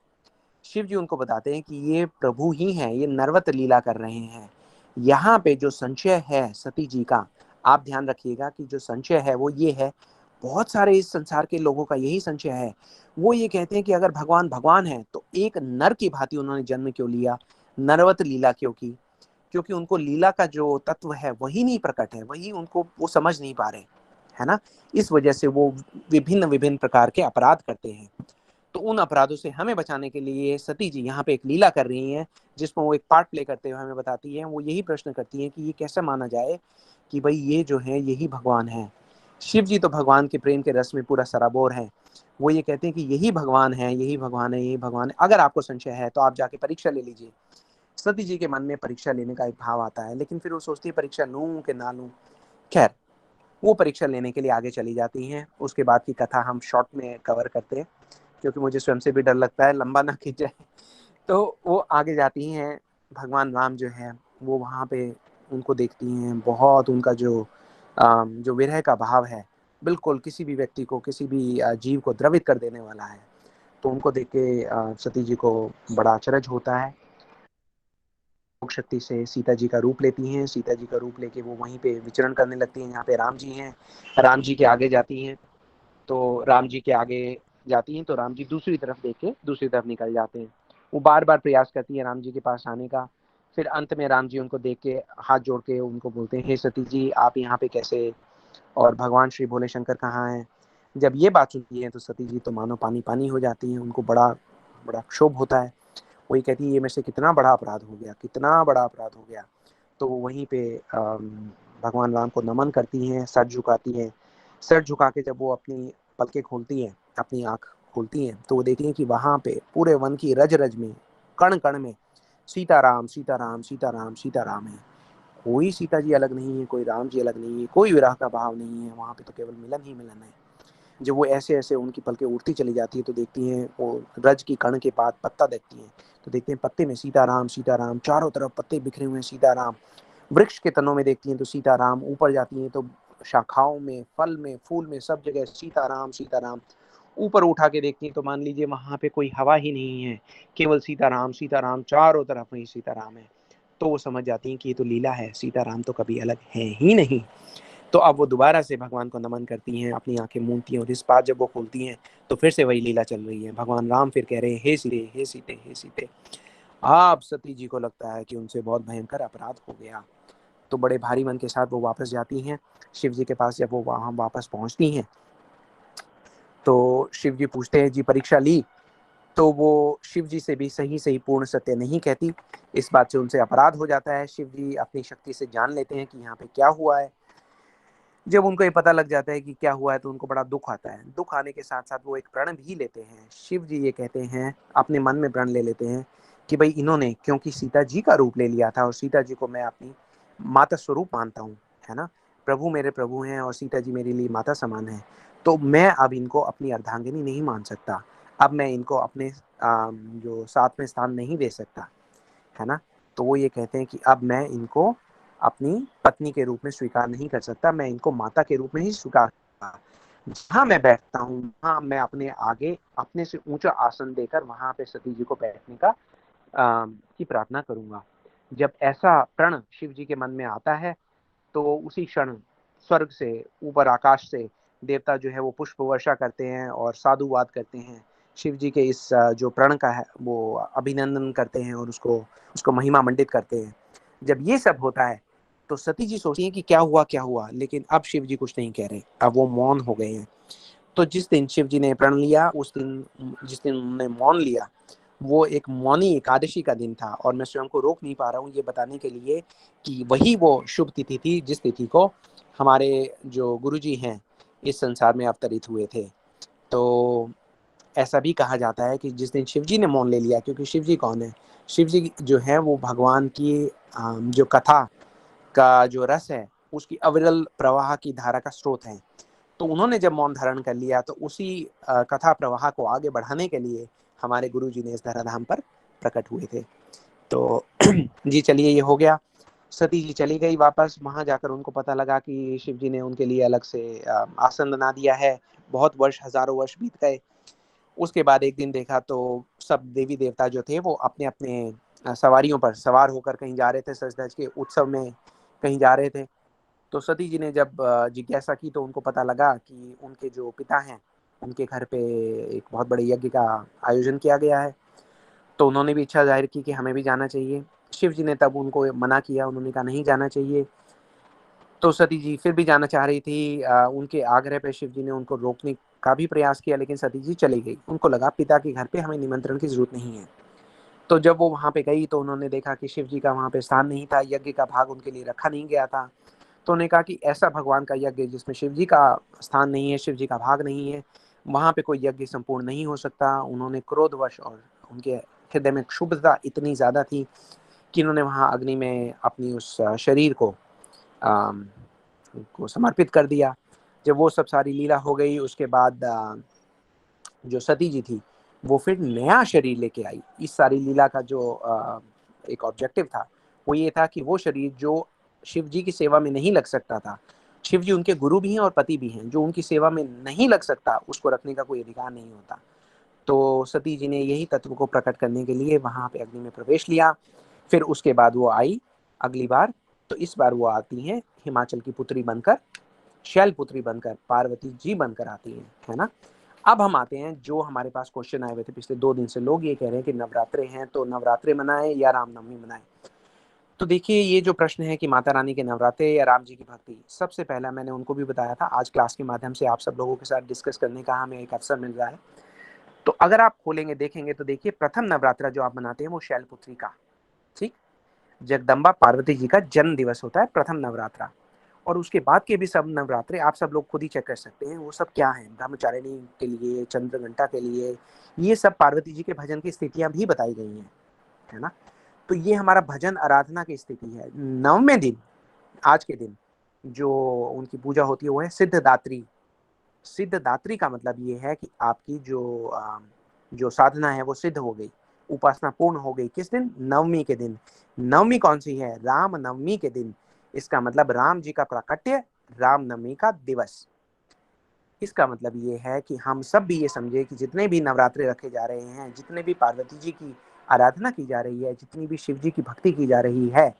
शिव जी उनको बताते हैं कि ये प्रभु ही हैं, ये नरवत लीला कर रहे हैं। यहाँ पे जो संशय है सती जी का, आप ध्यान रखिएगा कि जो संशय है वो ये है, बहुत सारे इस संसार के लोगों का यही संशय है। वो ये कहते हैं कि अगर भगवान भगवान है तो एक नर की भांति उन्होंने जन्म क्यों लिया, नरवत लीला क्यों की? क्योंकि उनको लीला का जो तत्व है वही नहीं प्रकट है, वही उनको वो समझ नहीं पा रहे, है ना। इस वजह से वो विभिन्न विभिन्न प्रकार के अपराध करते हैं। तो उन अपराधों से हमें बचाने के लिए सती जी यहाँ पे एक लीला कर रही हैं, जिसमें वो एक पार्ट प्ले करते हुए हमें बताती हैं। वो यही प्रश्न करती हैं कि ये कैसे माना जाए कि भाई ये जो है यही भगवान है। शिव जी तो भगवान के प्रेम के रस में पूरा सराबोर है। वो ये कहते हैं कि यही भगवान है, यही भगवान है, यही भगवान है। अगर आपको संशय है तो आप जाके परीक्षा ले लीजिए। सती जी के मन में परीक्षा लेने का एक भाव आता है, लेकिन फिर वो सोचती है परीक्षा लूं कि ना लूं। खैर, वो परीक्षा लेने के लिए आगे चली जाती हैं। उसके बाद की कथा हम शॉर्ट में कवर करते हैं, क्योंकि मुझे स्वयं से भी डर लगता है लंबा ना खींच जाए। तो वो आगे जाती हैं। भगवान राम जो है वो वहाँ पे उनको देखती हैं। बहुत उनका जो विरह का भाव है, बिल्कुल किसी भी व्यक्ति को, किसी भी जीव को द्रवित कर देने वाला है। तो उनको देख के सती जी को बड़ा अचरज होता है। शक्ति से सीता जी का रूप लेती हैं। सीता जी का रूप लेके वो वहीं पे विचरण करने लगती हैं। यहाँ पे राम जी हैं, राम जी के आगे जाती हैं। तो राम जी के आगे जाती हैं तो राम जी दूसरी तरफ देख के दूसरी तरफ निकल जाते हैं। वो बार बार प्रयास करती है राम जी के पास आने का। फिर अंत में राम जी उनको देख के हाथ जोड़ के उनको बोलते हैं, हे सती जी आप यहाँ पे कैसे, और भगवान श्री भोले शंकर कहाँ हैं? जब ये बात सुनती है तो सती जी तो मानो पानी पानी हो जाती हैं। उनको बड़ा बड़ा क्षोभ होता है। वही कहती है ये मेरे से कितना बड़ा अपराध हो गया, कितना बड़ा अपराध हो गया। तो वहीं पे भगवान राम को नमन करती हैं, सर झुकाती हैं। सर झुका के जब वो अपनी पलकें खोलती हैं, अपनी आँख खोलती हैं, तो वो देखती हैं कि वहाँ पे पूरे वन की रज रज में, कण कण में सीताराम सीताराम सीताराम सीताराम है। कोई सीता जी अलग नहीं है, कोई राम जी अलग नहीं है, कोई विरह का भाव नहीं है। वहाँ पे तो केवल मिलन ही मिलन है। जब वो ऐसे ऐसे उनकी पलकें उड़ती चली जाती है तो देखती हैं वो रज की कण के पास पत्ता देखती हैं, तो देखते हैं पत्ते में सीताराम सीताराम, चारों तरफ पत्ते बिखरे हुए हैं सीताराम। वृक्ष के तनों में देखती हैं तो सीताराम, ऊपर जाती हैं तो शाखाओं में, फल में, फूल में, सब जगह सीताराम सीताराम। ऊपर उठा के देखती हैं तो मान लीजिए वहां पे कोई हवा ही नहीं है, केवल सीताराम सीताराम, चारों तरफ ही सीताराम है। तो वो समझ जाती हैं कि ये तो लीला है, सीताराम तो कभी अलग है ही नहीं। तो अब वो दोबारा से भगवान को नमन करती हैं, अपनी आंखें मूंदती हैं, और इस बार जब वो खोलती हैं तो फिर से वही लीला चल रही है। भगवान राम फिर कह रहे हैं, हे सीते हे सीते हे सीते। आप सती जी को लगता है कि उनसे बहुत भयंकर अपराध हो गया। तो बड़े भारी मन के साथ वो वापस जाती हैं शिव जी के पास। जब वो वहां वापस पहुंचती हैं तो शिव जी पूछते हैं, जी परीक्षा ली? तो वो शिव जी से भी सही सही पूर्ण सत्य नहीं कहती। इस बात से उनसे अपराध हो जाता है। शिव जी अपनी शक्ति से जान लेते हैं कि यहाँ पे क्या हुआ है। जब उनको ये पता लग जाता है कि क्या हुआ है तो उनको बड़ा दुख आता है। दुख आने के साथ साथ वो एक प्रण भी लेते हैं। शिव जी ये कहते हैं, अपने मन में प्रण ले लेते हैं कि भाई इन्होंने क्योंकि सीता जी का रूप ले लिया था, और सीता जी को मैं अपनी माता स्वरूप मानता हूँ, है ना। प्रभु मेरे प्रभु हैं और सीता जी मेरे लिए माता समान है। तो मैं अब इनको अपनी अर्धांगिनी नहीं मान सकता। अब मैं इनको अपने जो साथ में स्थान नहीं दे सकता, है ना। तो वो ये कहते हैं कि अब मैं इनको अपनी पत्नी के रूप में स्वीकार नहीं कर सकता, मैं इनको माता के रूप में ही स्वीकार करूंगा। जहाँ मैं बैठता हूँ वहाँ मैं अपने आगे अपने से ऊंचा आसन देकर वहां पे सती जी को बैठने का की प्रार्थना करूंगा। जब ऐसा प्रण शिव जी के मन में आता है तो उसी क्षण स्वर्ग से, ऊपर आकाश से देवता जो है वो पुष्प वर्षा करते हैं और साधुवाद करते हैं। शिव जी के इस जो प्रण का है वो अभिनंदन करते हैं और उसको उसको महिमा मंडित करते हैं। जब ये सब होता है तो सती जी सोचती हैं कि क्या हुआ क्या हुआ, लेकिन अब शिव जी कुछ नहीं कह रहे, अब वो मौन हो गए हैं। तो जिस दिन शिव जी ने प्रण लिया, उस दिन जिस दिन उन्होंने मौन लिया, वो एक मौनी एकादशी का दिन था। और मैं स्वयं को रोक नहीं पा रहा हूँ ये बताने के लिए कि वही वो शुभ तिथि थी जिस तिथि को हमारे जो गुरुजी हैं इस संसार में अवतरित हुए थे। तो ऐसा भी कहा जाता है कि जिस दिन शिव जी ने मौन ले लिया, क्योंकि शिव जी कौन है? शिव जी जो है वो भगवान की जो कथा का जो रस है उसकी अविरल प्रवाह की धारा का स्रोत है। तो उन्होंने जब मौन धारण कर लिया तो उसी कथा प्रवाह को आगे बढ़ाने के लिए हमारे गुरु जी ने इस धराधाम पर प्रकट हुए थे। तो जी चलिए, ये हो गया। सती जी चली गई वापस। वहां जाकर उनको पता लगा कि शिव जी ने उनके लिए अलग से आसन बना दिया है। बहुत वर्ष, हजारों वर्ष बीत गए। उसके बाद एक दिन देखा तो सब देवी देवता जो थे वो अपने अपने सवारियों पर सवार होकर कहीं जा रहे थे, सज धज के उत्सव में कहीं जा रहे थे। तो सती जी ने जब जिज्ञासा की तो उनको पता लगा कि उनके जो पिता हैं उनके घर पे एक बहुत बड़े यज्ञ का आयोजन किया गया है। तो उन्होंने भी इच्छा जाहिर की कि हमें भी जाना चाहिए। शिव जी ने तब उनको मना किया, उन्होंने कहा नहीं जाना चाहिए। तो सती जी फिर भी जाना चाह रही थी। उनके आग्रह पे शिव जी ने उनको रोकने का भी प्रयास किया, लेकिन सती जी चली गई। उनको लगा पिता के घर पे हमें निमंत्रण की जरूरत नहीं है। तो जब वो वहां पे गई तो उन्होंने देखा कि शिव जी का वहां पे स्थान नहीं था, यज्ञ का भाग उनके लिए रखा नहीं गया था। तो उन्होंने कहा कि ऐसा भगवान का यज्ञ जिसमें शिव जी का स्थान नहीं है, शिव जी का भाग नहीं है, वहां पे कोई यज्ञ संपूर्ण नहीं हो सकता। उन्होंने क्रोधवश, और उनके हृदय में क्षुब्धता इतनी ज्यादा थी कि उन्होंने वहां अग्नि में अपनी उस शरीर को समर्पित कर दिया। जब वो सब सारी लीला हो गई उसके बाद जो सती जी थी वो फिर नया शरीर लेके आई। इस सारी लीला का जो एक ऑब्जेक्टिव था वो ये था कि वो शरीर जो शिव जी की सेवा में नहीं लग सकता था, शिव जी उनके गुरु भी हैं और पति भी हैं, जो उनकी सेवा में नहीं लग सकता उसको रखने का कोई अधिकार नहीं होता। तो सती जी ने यही तत्व को प्रकट करने के लिए वहां पे अग्नि में प्रवेश लिया। फिर उसके बाद वो आई अगली बार, तो इस बार वो आती हैं हिमाचल की पुत्री बनकर, शैलपुत्री बनकर, पार्वती जी बनकर आती है ना। अब हम आते हैं, जो हमारे पास क्वेश्चन आए हुए थे पिछले 2 दिन से, लोग ये कह रहे हैं कि नवरात्रे हैं तो नवरात्रे मनाएं या रामनवमी मनाएं। तो देखिए ये जो प्रश्न है कि माता रानी के नवरात्रे या राम जी की भक्ति, सबसे पहला मैंने उनको भी बताया था, आज क्लास के माध्यम से आप सब लोगों के साथ डिस्कस करने का हमें एक अवसर मिल रहा है। तो अगर आप खोलेंगे देखेंगे तो देखिए प्रथम नवरात्रा जो आप मनाते हैं वो शैलपुत्री का, ठीक, जगदम्बा पार्वती जी का जन्म दिवस होता है प्रथम नवरात्रा। और उसके बाद के भी सब नवरात्रे आप सब लोग खुद ही चेक कर सकते हैं वो सब क्या है। ब्रह्मचारिणी के लिए, चंद्रघंटा के लिए, ये सब पार्वती जी के भजन की स्थितियां भी बताई गई हैं, है ना। तो ये हमारा भजन आराधना की स्थिति है। 9वें दिन, आज के दिन जो उनकी पूजा होती है वो है सिद्धदात्री। सिद्धदात्री का मतलब ये है कि आपकी जो साधना है वो सिद्ध हो गई, उपासना पूर्ण हो गई। किस दिन? नवमी के दिन। नवमी कौन सी है? राम नवमी के दिन। इसका मतलब राम जी का प्राकट्य, राम नवमी का दिवस। इसका मतलब ये है कि हम सब भी ये समझे कि जितने भी नवरात्रे रखे जा रहे हैं, जितने भी पार्वती जी की आराधना की जा रही है, जितनी भी शिव जी की भक्ति की जा रही है,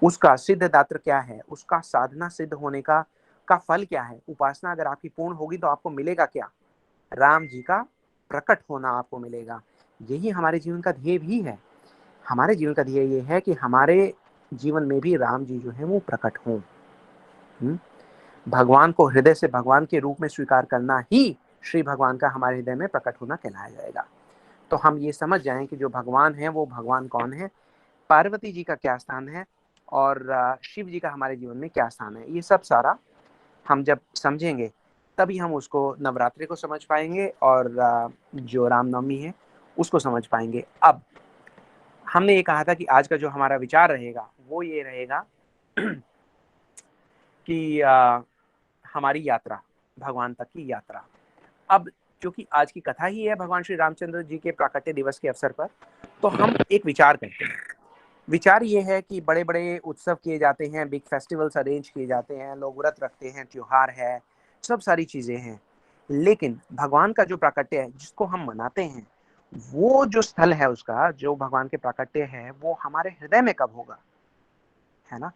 उसका सिद्धदात्र क्या है, उसका साधना सिद्ध होने का फल क्या है। उपासना अगर आपकी पूर्ण होगी तो आपको मिलेगा क्या? राम जी का प्रकट होना आपको मिलेगा। यही हमारे जीवन का ध्येय भी है। हमारे जीवन का ध्येय ये है कि हमारे जीवन में भी राम जी जो है वो प्रकट हों। भगवान को हृदय से भगवान के रूप में स्वीकार करना ही श्री भगवान का हमारे हृदय में प्रकट होना कहलाया जाएगा। तो हम ये समझ जाएं कि जो भगवान है वो भगवान कौन है, पार्वती जी का क्या स्थान है, और शिव जी का हमारे जीवन में क्या स्थान है। ये सब सारा हम जब समझेंगे तभी हम उसको, नवरात्रि को समझ पाएंगे और जो रामनवमी है उसको समझ पाएंगे। अब हमने ये कहा था कि आज का जो हमारा विचार रहेगा वो ये रहेगा कि हमारी यात्रा, भगवान तक की यात्रा। अब क्योंकि आज की कथा ही है भगवान श्री रामचंद्र जी के प्राकट्य दिवस के अवसर पर, तो हम एक विचार करते हैं। विचार ये है कि बड़े बड़े उत्सव किए जाते हैं, बिग फेस्टिवल्स अरेंज किए जाते हैं, लोग व्रत रखते हैं, त्योहार है, सब सारी चीजें हैं, लेकिन भगवान का जो प्राकट्य है जिसको हम मनाते हैं, वो जो स्थल है उसका, जो भगवान के प्राकट्य है, वो हमारे हृदय में कब होगा, है ना।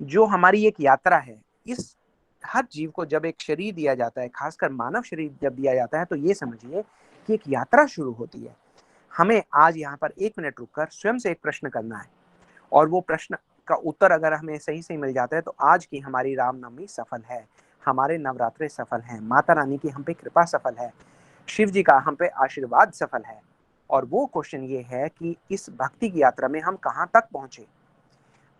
जो हमारी एक यात्रा है, इस हर जीव को जब एक शरीर दिया जाता है, खासकर मानव शरीर जब दिया जाता है, तो ये समझिए कि एक यात्रा शुरू होती है। हमें आज यहाँ पर 1 मिनट रुककर स्वयं से एक प्रश्न करना है, और वो प्रश्न का उत्तर अगर हमें सही सही मिल जाता है तो आज की हमारी रामनवमी सफल है, हमारे नवरात्रे सफल हैं, माता रानी की हम पे कृपा सफल है, शिव जी का हम पे आशीर्वाद सफल है। और वो क्वेश्चन ये है कि इस भक्ति की यात्रा में हम कहाँ तक पहुंचे।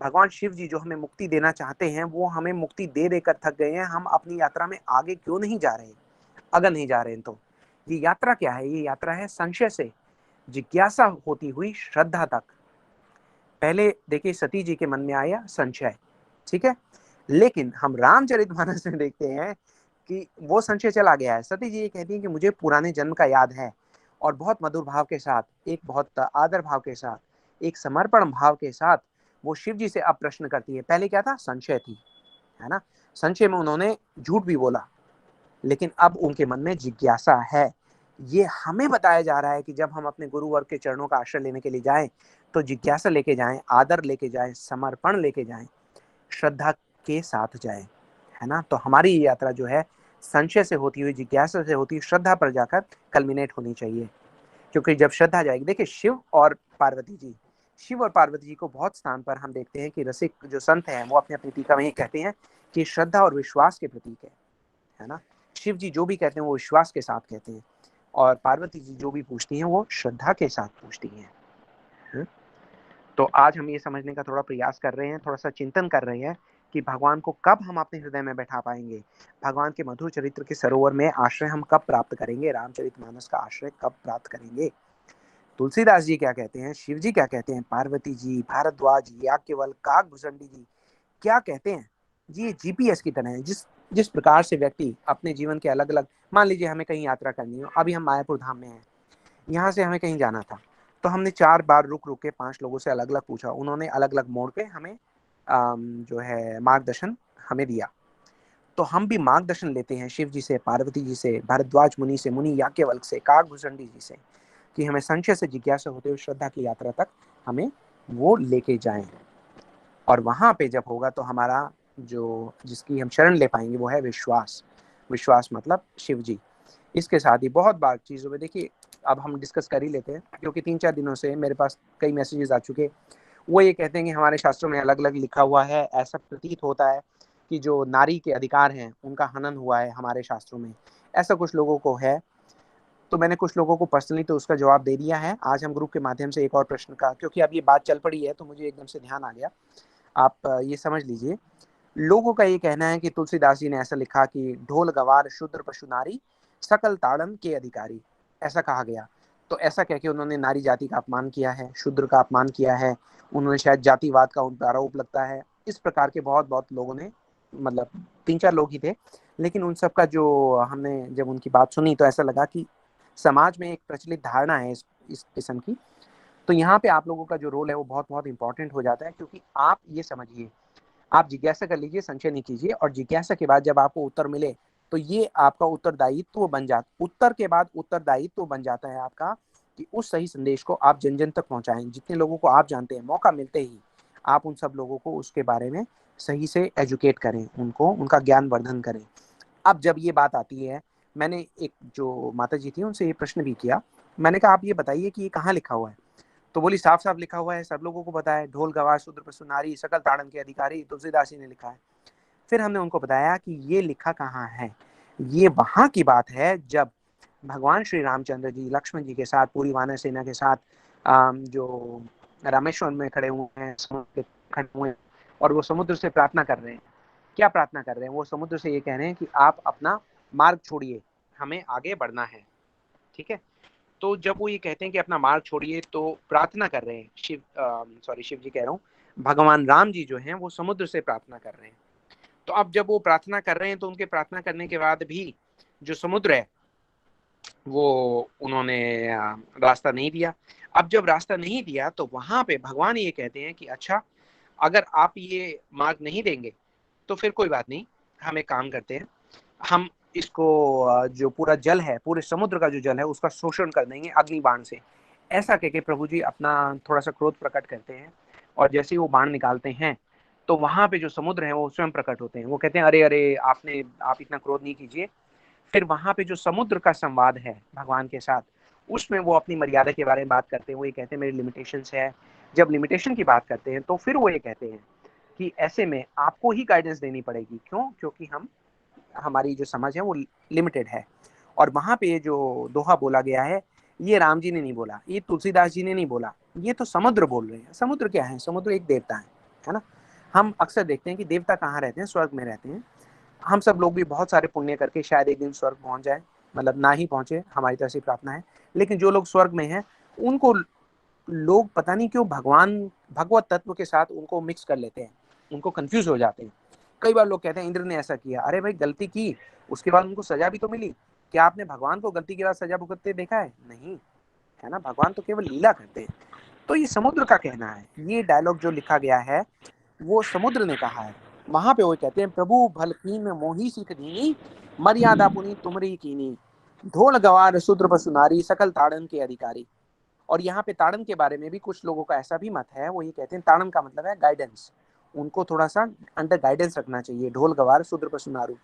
भगवान शिव जी जो हमें मुक्ति देना चाहते हैं वो हमें मुक्ति दे देकर थक गए हैं, हम अपनी यात्रा में आगे क्यों नहीं जा रहे? अगर नहीं जा रहे हैं तो ये यात्रा क्या है? ये यात्रा है संशय से जिज्ञासा होती हुई श्रद्धा तक। पहले देखिए सती जी के मन में आया संशय, ठीक है, लेकिन हम रामचरितमानस में देखते हैं कि वो संशय चला गया है। सती जी ये कहती हैं कि मुझे पुराने जन्म का याद है, और बहुत मधुर भाव के साथ, एक बहुत आदर भाव के साथ, एक समर्पण भाव के साथ वो शिव जी से अब प्रश्न करती है। पहले क्या था? संशय थी, है ना। संशय में उन्होंने झूठ भी बोला, लेकिन अब उनके मन में जिज्ञासा है। ये हमें बताया जा रहा है कि जब हम अपने गुरुवर के चरणों का आश्रय लेने के लिए जाएं तो जिज्ञासा लेके जाएं, आदर लेके जाएं, समर्पण लेके जाएं। श्रद्धा के साथ जाए, है ना। तो हमारी ये यात्रा जो है संशय से होती हुई, जिज्ञासा से होती हुई श्रद्धा पर जाकर कल्मिनेट होनी चाहिए। क्योंकि जब श्रद्धा जाएगी, देखिए शिव और पार्वती जी को बहुत स्थान पर हम देखते हैं कि रसिक जो संत हैं वो अपने अपनी टीका में ही कहते हैं कि श्रद्धा और विश्वास के प्रतीक है ना। शिव जी जो भी कहते हैं वो विश्वास के साथ कहते हैं, और पार्वती जी जो भी पूछती हैं वो श्रद्धा के साथ पूछती हैं। तो आज हम ये समझने का थोड़ा प्रयास कर रहे हैं, थोड़ा सा चिंतन कर रहे हैं कि भगवान को कब हम अपने हृदय में बैठा पाएंगे, भगवान के मधुर चरित्र के सरोवर में आश्रय हम कब प्राप्त करेंगे, रामचरितमानस का आश्रय कब प्राप्त करेंगे। तुलसीदास जी क्या कहते हैं, शिव जी क्या कहते हैं, पार्वती जी, भारद्वाज, याज्ञवल्क्य, काकभूषणी जी क्या कहते हैं जी। ये जीपीएस की तरह है। जिस प्रकार से व्यक्ति अपने जीवन के अलग अलग, मान लीजिए हमें कहीं यात्रा करनी हो, अभी हम मायापुर धाम में हैं, यहाँ से हमें कहीं जाना था, तो हमने 4 बार रुक के 5 लोगों से अलग अलग पूछा, उन्होंने अलग अलग मोड़ पे हमें जो है मार्गदर्शन हमें दिया। तो हम भी मार्गदर्शन लेते हैं शिव जी से, पार्वती जी से, भारद्वाज मुनि से, मुनि याज्ञवल्क्य से, काकभूषणी जी से, कि हमें संशय से जिज्ञासा होते हुए श्रद्धा की यात्रा तक हमें वो लेके जाएं। और वहां पे जब होगा तो हमारा जो जिसकी हम शरण ले पाएंगे वो है विश्वास मतलब शिव जी। इसके साथ ही बहुत बार चीज़ों में देखिए, अब हम डिस्कस कर ही लेते हैं, क्योंकि 3-4 दिनों से मेरे पास कई मैसेजेस आ चुके। वो ये कहते हैं कि हमारे शास्त्रों में अलग अलग लिखा हुआ है, ऐसा प्रतीत होता है कि जो नारी के अधिकार हैं उनका हनन हुआ है हमारे शास्त्रों में, ऐसा कुछ लोगों को है। तो मैंने कुछ लोगों को पर्सनली तो उसका जवाब दे दिया है। आज हम ग्रुप के माध्यम से एक और प्रश्न का, क्योंकि अब ये बात चल पड़ी है तो मुझे एकदम से ध्यान आ गया, आप ये समझ लीजिए। लोगों का ये कहना है कि तुलसीदास जी ने ऐसा लिखा कि ढोल गवार शूद्र पशु नारी सकल ताड़न के अधिकारी, ऐसा कहा गया। तो ऐसा कह के उन्होंने नारी जाति का अपमान किया है, शूद्र का अपमान किया है, उन्होंने शायद जातिवाद का उन पर आरोप लगता है। इस प्रकार के बहुत लोगों ने, मतलब 3-4 लोग ही थे, लेकिन उन सब का जो हमने जब उनकी बात सुनी तो ऐसा लगा कि समाज में एक प्रचलित धारणा है इस किस्म की। तो यहाँ पे आप लोगों का जो रोल है वो बहुत इंपॉर्टेंट हो जाता है, क्योंकि आप ये समझिए, आप जिज्ञासा कर लीजिए, संशय नहीं कीजिए, और जिज्ञासा के बाद जब आपको उत्तर मिले तो ये आपका उत्तरदायित्व बन जाता, उत्तर के बाद उत्तरदायित्व बन जाता है आपका, कि उस सही संदेश को आप जन जन तक पहुंचाएं। जितने लोगों को आप जानते हैं, मौका मिलते ही आप उन सब लोगों को उसके बारे में सही से एजुकेट करें, उनको उनका ज्ञान वर्धन करें। अब जब ये बात आती है, मैंने एक जो माता जी थी उनसे ये प्रश्न भी किया, मैंने कहा आप ये बताइए कि ये कहाँ लिखा हुआ है। तो बोली साफ साफ लिखा हुआ है, सब लोगों को पता है, ढोल गवार शूद्र पशु नारी सकल ताड़न के अधिकारी, तुलसीदास जी ने लिखा है। फिर हमने उनको बताया कि ये लिखा कहाँ है, ये वहां की बात है जब भगवान श्री रामचंद्र जी लक्ष्मण जी के साथ पूरी वानर सेना के साथ जो रामेश्वर में खड़े हुए हैं, समुद्र खड़े हुए हैं, और वो समुद्र से प्रार्थना कर रहे हैं। क्या प्रार्थना कर रहे हैं? वो समुद्र से ये कह रहे हैं कि आप अपना मार्ग छोड़िए, हमें आगे बढ़ना है। ठीक है, तो जब वो ये कहते हैं कि अपना मार्ग छोड़िए, तो प्रार्थना कर रहे हैं शिव जी कह रहा हूँ, भगवान राम जी जो हैं वो समुद्र से प्रार्थना कर रहे हैं। तो अब जब वो प्रार्थना कर रहे हैं तो उनके प्रार्थना करने के बाद भी जो समुद्र है वो उन्होंने रास्ता नहीं दिया। अब जब रास्ता नहीं दिया तो वहां पे भगवान ये कहते हैं कि अच्छा, अगर आप ये मार्ग नहीं देंगे तो फिर कोई बात नहीं, हम एक काम करते हैं, हम इसको जो पूरा जल है, पूरे समुद्र का जो जल है उसका शोषण कर देंगे अग्नि बाण से। ऐसा कह के प्रभु जी अपना थोड़ा सा क्रोध प्रकट करते हैं, और जैसे ही वो बाण निकालते हैं तो वहां पे जो समुद्र है वो स्वयं प्रकट होते हैं। वो कहते हैं अरे अरे आप इतना क्रोध नहीं कीजिए। फिर वहां पे जो समुद्र का संवाद है भगवान के साथ, उसमें वो अपनी मर्यादा के बारे में बात करते हैं। वो ये कहते हैं मेरी लिमिटेशंस है। जब लिमिटेशन की बात करते हैं तो फिर वो ये कहते हैं कि ऐसे में आपको ही गाइडेंस देनी पड़ेगी। क्यों? क्योंकि हमारी जो समझ है वो लिमिटेड है। और वहां पे जो दोहा बोला गया है, ये राम जी ने नहीं बोला, ये तुलसीदास जी ने नहीं बोला, ये तो समुद्र बोल रहे हैं। समुद्र क्या है? समुद्र एक देवता है ना। हम अक्सर देखते हैं कि देवता कहाँ रहते हैं? स्वर्ग में रहते हैं। हम सब लोग भी बहुत सारे पुण्य करके शायद एक दिन स्वर्ग पहुंच जाए, मतलब ना ही पहुंचे, हमारी तरफ से प्रार्थना है। लेकिन जो लोग स्वर्ग में हैं उनको लोग पता नहीं क्यों भगवत तत्व के साथ उनको मिक्स कर लेते हैं, उनको कंफ्यूज हो जाते हैं। कई बार लोग कहते हैं इंद्र ने ऐसा किया। अरे भाई, गलती की, उसके बाद उनको सजा भी तो मिली। क्या आपने भगवान को गलती के बाद सजा भुगतते देखा है? नहीं, है ना। भगवान तो केवल लीला करते हैं। तो ये समुद्र का कहना है, ये डायलॉग जो लिखा गया है वो समुद्र ने कहा है। वहां पे वो कहते हैं प्रभु भल कीन में मोही सीख दीनी, मर्यादा पुनी तुमरी कीनी, ढोल गवार शूद्र पशु नारी सकल ताड़न के अधिकारी। और यहाँ पे ताड़न के बारे में भी कुछ लोगों का ऐसा भी मत है, वो ये कहते हैं ताड़न का मतलब है गाइडेंस। उनको थोड़ा सा अंडर गाइडेंस रखना चाहिए, ढोल गवार शूद्र पशु नारू।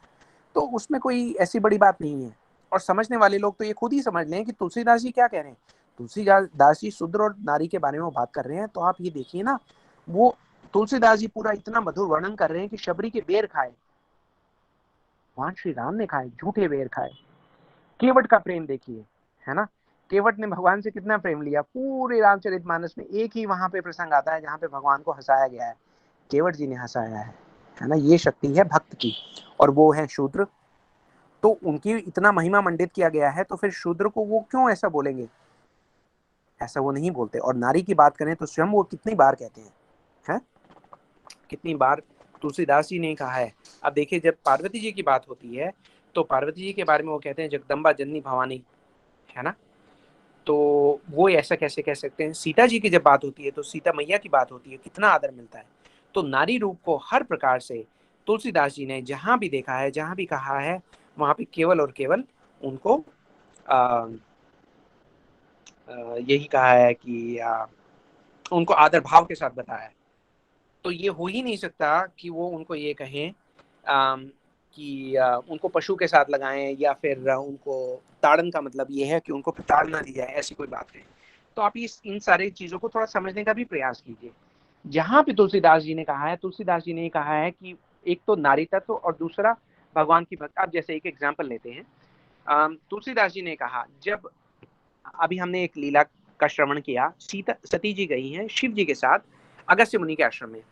तो उसमें कोई ऐसी बड़ी बात नहीं है। और समझने वाले लोग तो ये खुद ही समझ लें कि तुलसीदास जी क्या कह रहे हैं। तुलसीदास जी शूद्र और नारी के बारे में बात कर रहे हैं, तो आप ये देखिए ना, वो तुलसीदास जी पूरा इतना मधुर वर्णन कर रहे हैं कि शबरी के बेर खाए, भगवान श्री राम ने खाए, झूठे बेर खाए। केवट का प्रेम देखिए, है ना, केवट ने भगवान से कितना प्रेम लिया। पूरे रामचरितमानस में एक ही वहां पे प्रसंग आता है जहां पे भगवान को हंसाया गया है, केवट जी ने हंसाया है ना। ये शक्ति है भक्त की, और वो है शूद्र। तो उनकी इतना महिमा मंडित किया गया है, तो फिर शूद्र को वो क्यों ऐसा बोलेंगे? ऐसा वो नहीं बोलते। और नारी की बात करें तो स्वयं वो कितनी बार कहते हैं, कितनी बार तुलसीदास जी ने कहा है। अब देखिए, जब पार्वती जी की बात होती है तो पार्वती जी के बारे में वो कहते हैं जगदम्बा जननी भवानी, है ना। तो वो ऐसा कैसे कह सकते हैं? सीता जी की जब बात होती है तो सीता मैया की बात होती है, कितना आदर मिलता है। तो नारी रूप को हर प्रकार से तुलसीदास जी ने जहां भी देखा है, जहां भी कहा है, वहां पे केवल और केवल उनको यही कहा है कि उनको आदर भाव के साथ बताया है। तो ये हो ही नहीं सकता कि वो उनको ये कहें कि उनको पशु के साथ लगाएं, या फिर उनको ताड़न का मतलब ये है कि उनको ताड़ना दी जाए, ऐसी कोई बात नहीं। तो आप इन सारी चीजों को थोड़ा समझने का भी प्रयास कीजिए। जहां पे तुलसीदास जी ने कहा है, तुलसीदास जी ने कहा है कि एक तो नारी तत्व और दूसरा भगवान की भक्ति। आप जैसे एक एग्जाम्पल लेते हैं, तुलसीदास जी ने कहा, जब अभी हमने एक लीला का श्रवण किया, सती जी गई हैं शिव जी के साथ अगस्त्य मुनि के आश्रम में।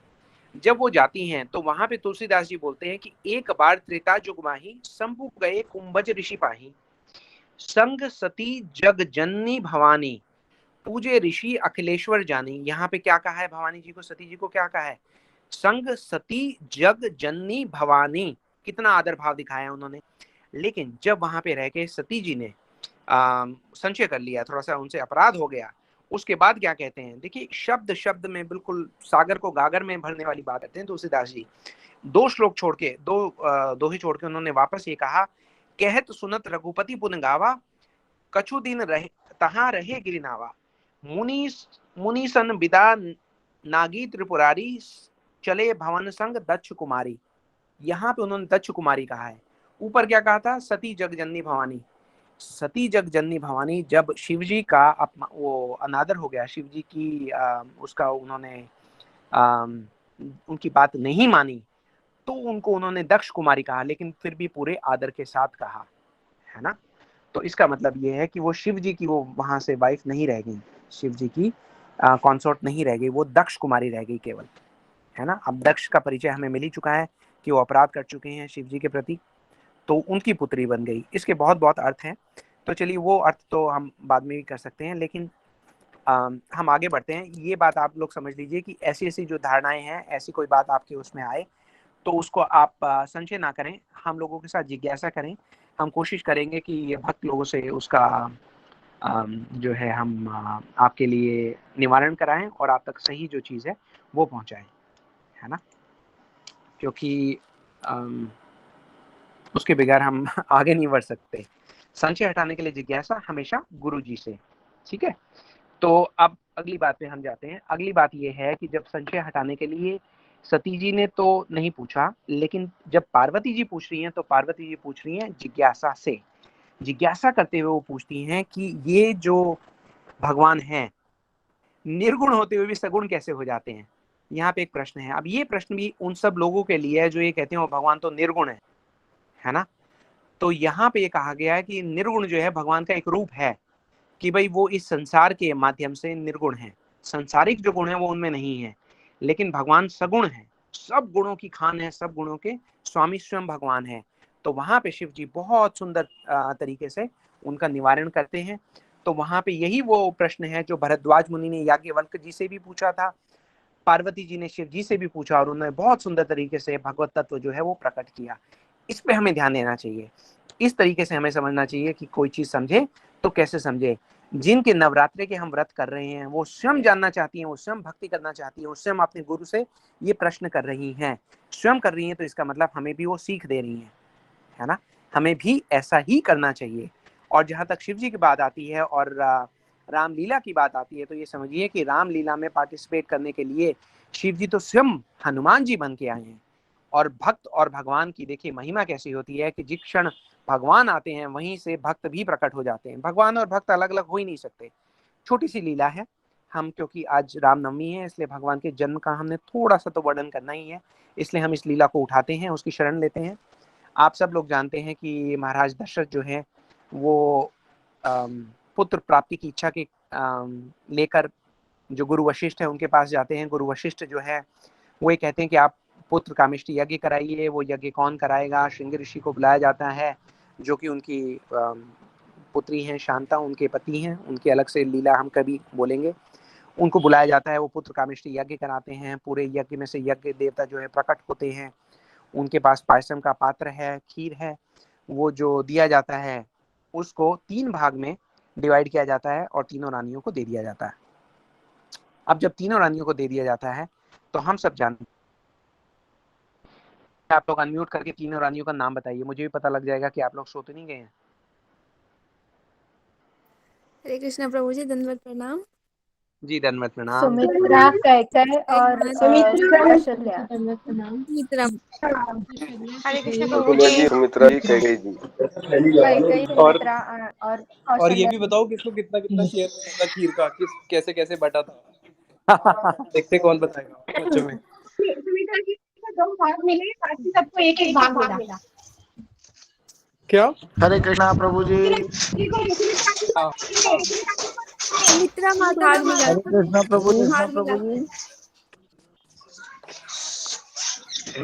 जब वो जाती हैं तो वहां पे तुलसीदास जी बोलते हैं कि एक बार त्रेता जुग माही, शंभु गए कुंभज ऋषि पाही, संग सती जग जननी भवानी, पूजे ऋषि अखिलेश्वर जानी। यहाँ पे क्या कहा है भवानी जी को, सती जी को क्या कहा है? संग सती जग जननी भवानी। कितना आदर भाव दिखाया है उन्होंने। लेकिन जब वहां पे रह के सती जी ने संशय कर लिया, थोड़ा सा उनसे अपराध हो गया, उसके बाद क्या कहते हैं? देखिए, शब्द शब्द में बिल्कुल सागर को गागर में भरने वाली बात करते हैं तुलसीदास जी। दो श्लोक छोड़ के, दोहे छोड़ के उन्होंने वापस ये कहा, कहत सुनत रघुपति पुन गावा, कछु दिन रहे तहां रहे गिरिनावा, मुनीसन विदा नागी त्रिपुरारी, चले भवन संग दक्ष कुमारी। यहाँ पे उन्होंने दक्ष कुमारी कहा है। ऊपर क्या कहा था? सती जग जननी भवानी। सती जग जननी भवानी, जब शिवजी का वो अनादर हो गया, शिवजी की उसका उन्होंने उनकी बात नहीं मानी, तो उनको उन्होंने दक्ष कुमारी कहा, लेकिन फिर भी पूरे आदर के साथ कहा, है ना। तो इसका मतलब ये है कि वो शिव जी की वो वहां से वाइफ नहीं रह गई, शिव जी की कॉन्सोर्ट नहीं रह गई, वो दक्ष कुमारी रह गई केवल, है ना। अब दक्ष का परिचय हमें मिल ही चुका है कि वो अपराध कर चुके हैं शिव जी के प्रति, तो उनकी पुत्री बन गई। इसके बहुत बहुत अर्थ हैं, तो चलिए वो अर्थ तो हम बाद में भी कर सकते हैं, लेकिन हम आगे बढ़ते हैं। ये बात आप लोग समझ लीजिए कि ऐसी ऐसी जो धारणाएं हैं, ऐसी कोई बात आपके उसमें आए तो उसको आप संशय ना करें, हम लोगों के साथ जिज्ञासा करें। हम कोशिश करेंगे कि ये भक्त लोगों से उसका जो है हम आपके लिए निवारण कराएं और आप तक सही जो चीज़ है वो पहुंचाएं, है ना। क्योंकि उसके बगैर हम आगे नहीं बढ़ सकते। संशय हटाने के लिए जिज्ञासा हमेशा गुरु जी से, ठीक है। तो अब अगली बात पे हम जाते हैं। अगली बात ये है कि जब संशय हटाने के लिए सती जी ने तो नहीं पूछा, लेकिन जब पार्वती जी पूछ रही हैं तो पार्वती जी पूछ रही हैं जिज्ञासा से। जिज्ञासा करते हुए वो पूछती हैं कि ये जो भगवान हैं, निर्गुण होते हुए भी सगुण कैसे हो जाते हैं? यहाँ पे एक प्रश्न है। अब ये प्रश्न भी उन सब लोगों के लिए है जो ये कहते हैं भगवान तो निर्गुण है ना। तो यहाँ पे ये कहा गया है कि निर्गुण जो है भगवान का एक रूप है, कि भाई वो इस संसार के माध्यम से निर्गुण है, संसारिक जो गुण है वो उनमें नहीं है, लेकिन भगवान सगुण है, सब गुणों की खान है, सब गुणों के स्वामी स्वयं भगवान है। तो वहां पे शिव जी बहुत सुंदर तरीके से उनका निवारण करते हैं। तो वहां पे यही वो प्रश्न है जो भरद्वाज मुनि ने याज्ञवल्क्य जी से भी पूछा था, पार्वती जी ने शिव जी से भी पूछा, और उन्होंने बहुत सुंदर तरीके से भगवत तत्व जो है वो प्रकट किया। इस पे हमें ध्यान देना चाहिए, इस तरीके से हमें समझना चाहिए कि कोई चीज समझे तो कैसे समझे। जिनके नवरात्रे के हम व्रत कर रहे हैं वो स्वयं जानना चाहती हैं, वो स्वयं भक्ति करना चाहती हैं, वो स्वयं अपने गुरु से ये प्रश्न कर रही हैं, स्वयं कर रही हैं, तो इसका मतलब हमें भी वो सीख दे रही हैं, है ना। हमें भी ऐसा ही करना चाहिए। और जहाँ तक शिव जी की बात आती है और रामलीला की बात आती है, तो ये समझिए कि रामलीला में पार्टिसिपेट करने के लिए शिव जी तो स्वयं हनुमान जी बन के आए हैं। और भक्त और भगवान की देखिए महिमा कैसी होती है कि जिस क्षण भगवान आते हैं वहीं से भक्त भी प्रकट हो जाते हैं। भगवान और भक्त अलग अलग हो ही नहीं सकते। छोटी सी लीला है। हम क्योंकि आज रामनवमी है इसलिए भगवान के जन्म का हमने थोड़ा सा तो वर्णन करना ही है, इसलिए हम इस लीला को उठाते हैं, उसकी शरण लेते हैं। आप सब लोग जानते हैं कि महाराज दशरथ जो है वो पुत्र प्राप्ति की इच्छा के लेकर जो गुरु वशिष्ठ है उनके पास जाते हैं। गुरु वशिष्ठ जो है वो ये कहते हैं कि आप पुत्र कामिष्टि यज्ञ कराइए। वो यज्ञ कौन कराएगा? श्रृंगी ऋषि को बुलाया जाता है जो कि उनकी पुत्री हैं शांता, उनके पति हैं। उनकी अलग से लीला हम कभी बोलेंगे। उनको बुलाया जाता है, वो पुत्र कामिष्टि यज्ञ कराते हैं। पूरे यज्ञ में से यज्ञ देवता जो है प्रकट होते हैं। उनके पास पायसम का पात्र है, खीर है, वो जो दिया जाता है उसको 3 भाग में डिवाइड किया जाता है और तीनों रानियों को दे दिया जाता है। अब जब तीनों रानियों को दे दिया जाता है तो हम सब जानते हैं। आप लोग अनम्यूट करके तीनों रानियों का नाम बताइए, मुझे भी पता लग जाएगा कि आप लोग सो तो नहीं गए हैं। हरे कृष्णा प्रभु जी, दंडवत प्रणाम। जी दंडवत प्रणाम। सुमित्रा, कैकय और कौशल्या। सुमित्रा। हरे कृष्ण प्रभु कौशल्या जी। जी, सुमित्रा जी, कैकेयी जी। कैकई, सुमित्रा और और ये कौशल्या। भी बताओ किसको कितना कितना शेयर मिला था खीर का, किस कैसे कैसे बटा था। देखते कौन बताएगा बच्चों में। सुमित्रा जी को 2 भाग मिले, बाकी सबको एक एक भाग मिला। क्या? हरे कृष्णा प्रभु जी। सुमित्रा माता को मिला हरे था। कृष्णा प्रभु जी। भाग मिला था।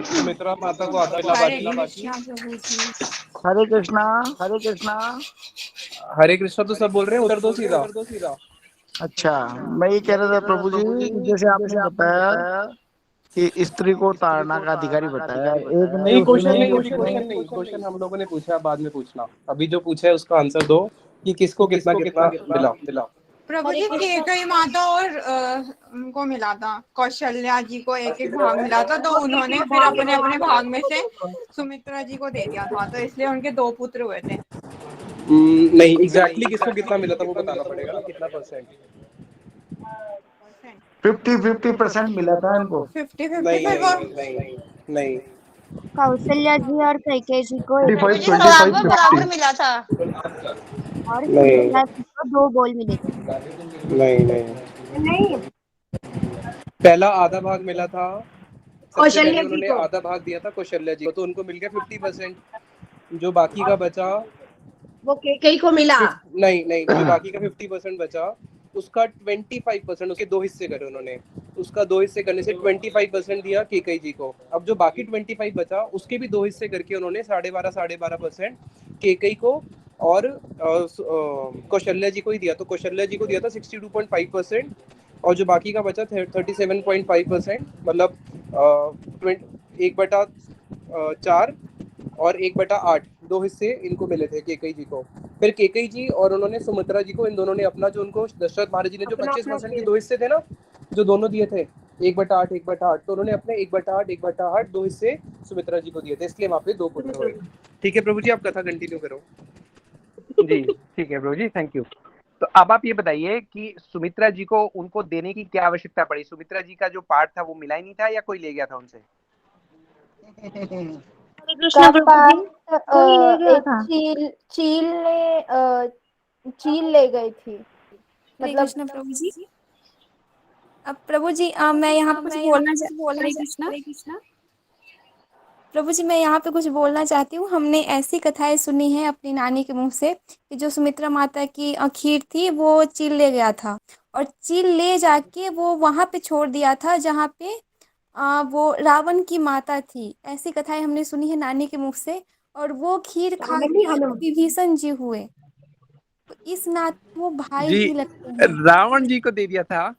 सुमित्रा माता को आधा मिला, हरे बाकी कृष्ण प्रभु जी। हरे कृष्णा। हरे कृष्णा। हरे कृष्णा तो सब बोल रहे हैं, उधर दो सीधा। अच्छा, मैं ये कह रहा था प्रभु जी, जैसे आपने बताया कि स्त्री को ताड़ना का अधिकारी बताया, एक ने नहीं उसमें क्वेश्चन हम लोगों ने पूछा, बाद में पूछना। अभी जो पूछा है उसका आंसर दो कि किसको कितना कितना मिला। प्रभु जी कैकेयी माता और उनको मिला था, कौशल्या जी को एक एक भाग मिला था, तो उन्होंने फिर अपने अपने भाग में से सुमित्रा जी को दे दिया था, तो इसलिए उनके 2 पुत्र हुए थे। नहीं, एग्जैक्टली किसको कितना मिला था वो बताना पड़ेगा ना, कितना परसेंट। 50-50% मिला था इनको। 50-50 फिर वो नहीं। कौशल्या जी और कैकेयी जी को 25-25 बराबर 50। मिला था और नहीं सुमित्रा जी को 2 गोल मिले थे। नहीं, नहीं, पहला आधा भाग मिला था। सबसे पहले कौशल्या जी उन्होंने को। आधा भाग दिया था कौशल्या जी को, तो उनको मिल गया 50%। जो बाकी का बचा, वो कैकेयी को मिला। नहीं, जो बाकी का 50% बचा उसका 25%, उसके 2 हिस्से करे उन्होंने। उसका 2 हिस्से करने से 25% दिया कैकेयी जी को। अब जो बाकी 25 बचा उसके भी 2 हिस्से करके उन्होंने 12.5% कैकेयी को और कौशल्या जी को ही दिया। तो कौशल्या जी को दिया था 62.5% और जो बाकी का बचा 37.5%, मतलब 1/4 और 1/8 2 हिस्से इनको मिले थे कैकेयी जी को। फिर कैकेयी जी और उन्होंने सुमित्रा जी को, इन दोनों ने अपना जो उनको दशरथ महाराज जी ने जो 25% के 2 हिस्से थे ना, जो दोनों दिए थे 1/8, तो उन्होंने अपने 1/8 2 हिस्से सुमित्रा जी को दिए थे, इसलिए वहाँ पे 2 पुत्र हुए। ठीक है प्रभु जी, आप कथा कंटिन्यू करो। जी ठीक है प्रभु जी, थैंक यू। तो अब आप ये बताइए कि सुमित्रा जी को उनको देने की क्या आवश्यकता पड़ी? सुमित्रा जी का जो पार्ट था वो मिला ही नहीं था या कोई ले गया था उनसे? का पार्ट एक चील ले गई थी। हरे मतलब कृष्णा प्रभु जी। अब प्रभु जी मैं यहाँ पे कुछ बोलना हरे कृष्णा प्रभु जी, मैं यहाँ पे कुछ बोलना चाहती हूँ। हमने ऐसी कथाएं सुनी है अपनी नानी के मुंह से कि जो सुमित्रा माता की खीर थी वो चील ले गया था और चील ले जाके वो वहां पे छोड़ दिया था जहाँ पे वो रावण की माता थी। ऐसी कथाएं हमने सुनी है नानी के मुख से, और वो खीर खा के विभीषण जी हुए, तो इस नाते वो भाई जी ही लगते हैं। रावण जी को दे दिया था।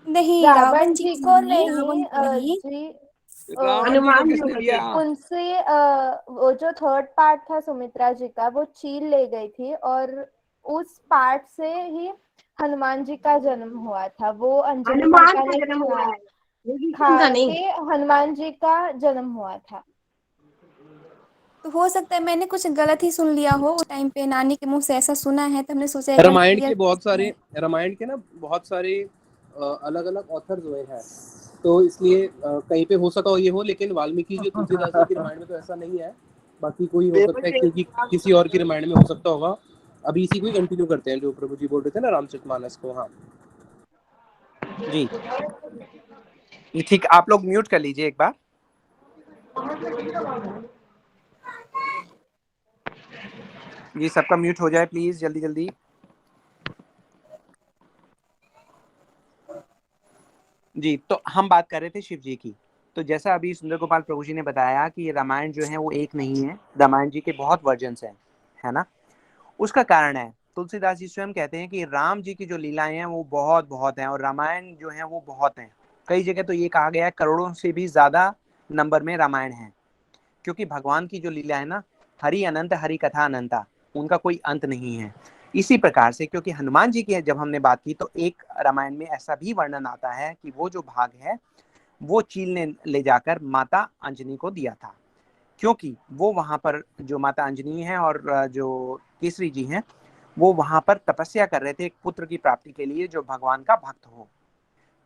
नहीं, रावण जी को नहीं, नहीं। रावण जी को किसने दिया? उनसे वो जो थर्ड पार्ट था सुमित्रा जी का वो चील ले गई थी और उस पार्ट से ही हनुमान जी का जन्म हुआ था। वो अंजलि माता ने खा के हनुमान जी का जन्म हुआ था। तो हो सकता है मैंने कुछ गलत ही सुन लिया हो, उस टाइम पे नानी के मुंह से ऐसा सुना है, तो हमने सोचा रामायण के ना बहुत सारे अलग अलग ऑथर्स हुए हैं, तो इसलिए कहीं पे हो सका हो ये हो, लेकिन वाल्मीकि जी तुलसीदास जी के रामायण में तो ऐसा नहीं है। बाकी कोई हो सकता है क्योंकि किसी और के रामायण में हो सकता होगा। अभी इसी को ही कंटिन्यू करते हैं जो प्रभु जी बोल रहे थे ना रामचरितमानस को। हाँ जी ये ठीक, आप लोग म्यूट कर लीजिए एक बार। जी सबका म्यूट हो जाए प्लीज, जल्दी जल्दी। जी तो हम बात कर रहे थे शिव जी की। तो जैसा अभी सुंदर गोपाल प्रभु जी ने बताया कि रामायण जो है वो एक नहीं है, रामायण जी के बहुत वर्जन्स हैं, है ना। उसका कारण है तुलसीदास जी स्वयं कहते हैं कि राम जी की जो लीलाएं हैं वो बहुत बहुत हैं और रामायण जो है वो बहुत हैं। कई जगह तो ये कहा गया है करोड़ों से भी ज्यादा नंबर में रामायण है, क्योंकि भगवान की जो लीला है ना, हरि अनंत हरि कथा अनंता, उनका कोई अंत नहीं है। इसी प्रकार से क्योंकि हनुमान जी की जब हमने बात की तो एक रामायण में ऐसा भी वर्णन आता है कि वो जो भाग है वो चील ने ले जाकर माता अंजनी को दिया था, क्योंकि वो वहां पर जो माता अंजनी है और जो केसरी जी हैं वो वहां पर तपस्या कर रहे थे एक पुत्र की प्राप्ति के लिए जो भगवान का भक्त हो।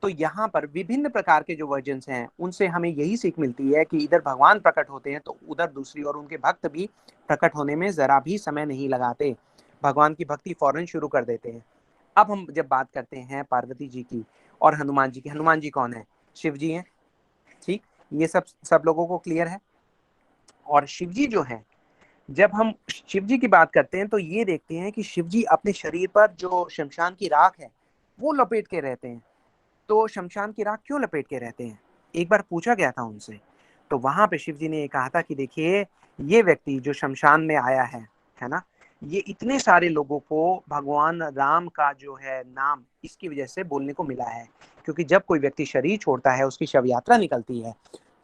तो यहाँ पर विभिन्न प्रकार के जो वर्जन्स हैं उनसे हमें यही सीख मिलती है कि इधर भगवान प्रकट होते हैं तो उधर दूसरी और उनके भक्त भी प्रकट होने में जरा भी समय नहीं लगाते, भगवान की भक्ति फौरन शुरू कर देते हैं। अब हम जब बात करते हैं पार्वती जी की और हनुमान जी की, हनुमान जी कौन है? शिव जी हैं, ठीक, ये सब लोगों को क्लियर है। और शिव जी जो है, जब हम शिव जी की बात करते हैं तो ये देखते हैं कि शिव जी अपने शरीर पर जो शमशान की राख है वो लपेट के रहते हैं। तो शमशान की राख क्यों लपेट के रहते हैं? एक बार पूछा गया था उनसे, तो वहां पे शिव जी ने ये कहा था कि देखिए ये व्यक्ति जो शमशान में आया है ना, ये इतने सारे लोगों को भगवान राम का जो है नाम इसकी वजह से बोलने को मिला है, क्योंकि जब कोई व्यक्ति शरीर छोड़ता है, उसकी शव यात्रा निकलती है,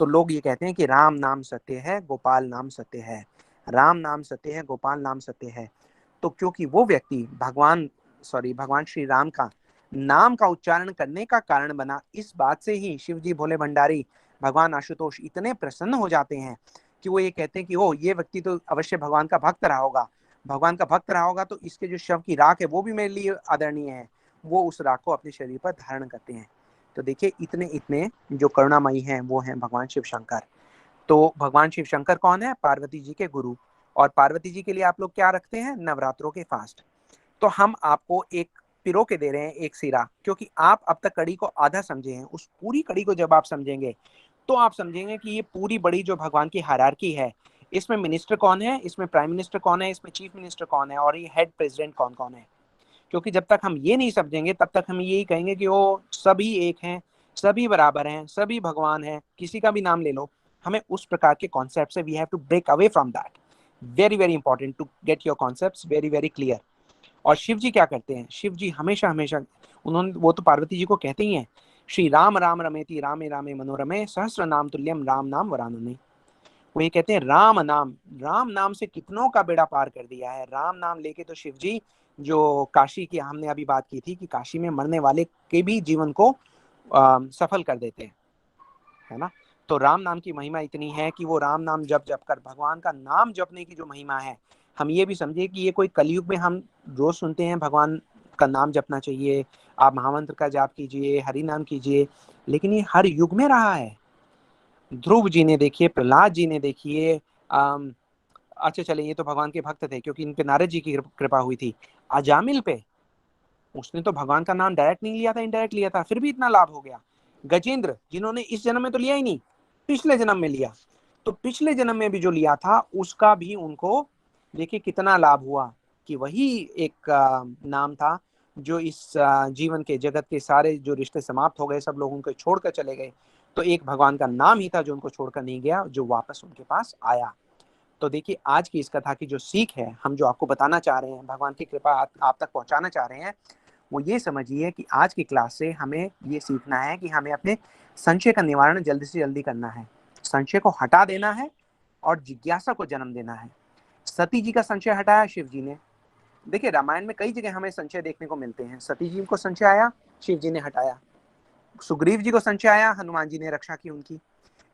तो लोग ये कहते हैं कि राम नाम सत्य है, गोपाल नाम सत्य है, राम नाम सत्य है, गोपाल नाम सत्य है। तो क्योंकि वो व्यक्ति भगवान श्री राम का नाम का उच्चारण करने का कारण बना, इस बात से ही शिव जी भोले भंडारी भगवान आशुतोष इतने प्रसन्न हो जाते हैं कि वो ये कहते हैं कि ओ ये व्यक्ति तो अवश्य भगवान का भक्त रहा होगा, भगवान का भक्त रहा होगा, तो इसके जो शव की राख है वो भी मेरे लिए आदरणीय है। वो उस राख को अपने शरीर पर धारण करते हैं। तो देखिए इतने जो करुणामयी हैं वो हैं भगवान शिव शंकर। तो भगवान शिव शंकर कौन है? पार्वती जी के गुरु। और पार्वती जी के लिए आप लोग क्या रखते हैं? नवरात्रों के फास्ट। तो हम आपको एक पिरो के दे रहे हैं एक सिरा, क्योंकि आप अब तक कड़ी को आधा समझे हैं। उस पूरी कड़ी को जब आप समझेंगे तो आप समझेंगे कि ये पूरी बड़ी जो भगवान की हायरार्की है, इसमें मिनिस्टर कौन है, इसमें प्राइम मिनिस्टर कौन है, इसमें चीफ मिनिस्टर कौन है और ये हेड प्रेसिडेंट कौन कौन है। क्योंकि जब तक हम ये नहीं समझेंगे तब तक हम यही कहेंगे कि वो सभी एक हैं, सभी बराबर हैं, सभी भगवान हैं, किसी का भी नाम ले लो। हमें उस प्रकार के कॉन्सेप्ट से we have to break away from that. Very very important to get your concepts very very clear. और शिव जी क्या करते हैं? शिव जी हमेशा वो तो पार्वती जी को कहते ही हैं, श्री राम राम रमेति रामे रामे मनोरमे सहस्र नाम तुल्यम राम नाम वरानने। वो ये कहते हैं राम नाम से कितनों का बेड़ा पार कर दिया है। राम नाम लेके तो शिव जी जो काशी की हमने अभी बात की थी कि काशी में मरने वाले के भी जीवन को सफल कर देते हैं, है ना। तो राम नाम की महिमा इतनी है कि वो राम नाम जप कर भगवान का नाम जपने की जो महिमा है, हम ये भी समझे कि ये कोई कलयुग में हम रोज सुनते हैं भगवान का नाम जपना चाहिए, आप महामंत्र का जाप कीजिए, हरि नाम कीजिए, लेकिन ये हर युग में रहा है। ध्रुव जी ने देखिए, प्रहलाद जी ने देखिए, अच्छा चले ये तो भगवान के भक्त थे क्योंकि इन पे नारद जी की कृपा हुई थी। अजामिल पे उसने तो भगवान का नाम डायरेक्ट नहीं लिया था, इनडायरेक्ट लिया था, फिर भी इतना लाभ हो गया। गजेंद्र जिन्होंने इस जन्म में तो लिया ही नहीं, पिछले जन्म में लिया, तो पिछले जन्म में भी जो लिया था उसका भी उनको देखिए कितना लाभ हुआ कि वही एक नाम था जो इस जीवन के जगत के सारे जो रिश्ते समाप्त हो गए, सब लोग उनको छोड़कर चले गए, तो एक भगवान का नाम ही था जो उनको छोड़कर नहीं गया, जो वापस उनके पास आया। तो देखिए आज की इस कथा की जो सीख है, हम जो आपको बताना चाह रहे हैं, भगवान की कृपा आप तक पहुंचाना चाह रहे हैं, वो ये समझिए कि आज की क्लास से हमें ये सीखना है कि हमें अपने संशय का निवारण जल्दी से जल्दी करना है, संशय को हटा देना है और जिज्ञासा को जन्म देना है। सती जी का संशय हटाया शिव जी ने। देखिए रामायण में कई जगह हमें संशय देखने को मिलते हैं। सती जी को संशय आया, शिव जी ने हटाया। सुग्रीव जी को संशय आया, हनुमान जी ने रक्षा की उनकी।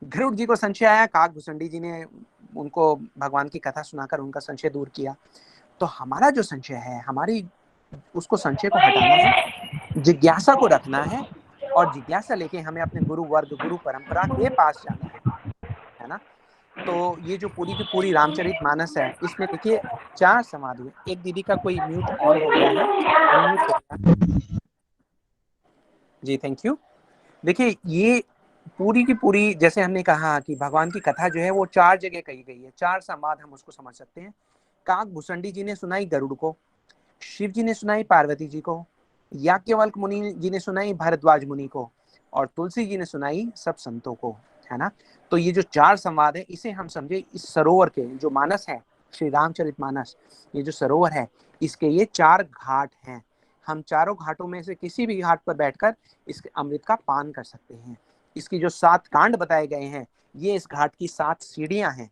गरुड़ जी को संशय आया, काकभूषणी जी ने उनको भगवान की कथा सुनाकर उनका संशय दूर किया। तो हमारा जो संशय है, हमारी उसको संशय को हटाना है, जिज्ञासा को रखना है और जिज्ञासा लेके हमें अपने गुरु वर्ग, गुरु परंपरा के पास जाना है ना। तो ये जो पूरी की पूरी रामचरितमानस है, इसमें देखिए 4 संवाद हुए। एक दीदी का कोई म्यूट ऑन हो गया है, अनम्यूट हो गया जी, थैंक यू। देखिए ये पूरी की पूरी, जैसे हमने कहा कि भगवान की कथा जो है वो 4 जगह कही गई है, 4 संवाद हम उसको समझ सकते हैं। काक भुसंडी जी ने सुनाई गरुड़ को, शिव जी ने सुनाई पार्वती जी को, याज्ञवल्क्य मुनि जी ने सुनाई भारद्वाज मुनि को, और तुलसी जी ने सुनाई सब संतों को, है ना। तो ये जो 4 संवाद है, इसे हम समझे इस सरोवर के जो मानस है, श्री रामचरितमानस, ये जो सरोवर है, इसके ये 4 घाट हैं। हम चारों घाटों में से किसी भी घाट पर बैठकर इस अमृत का पान कर सकते हैं। इसकी जो 7 कांड बताए गए हैं, ये इस घाट की 7 सीढ़ियां हैं।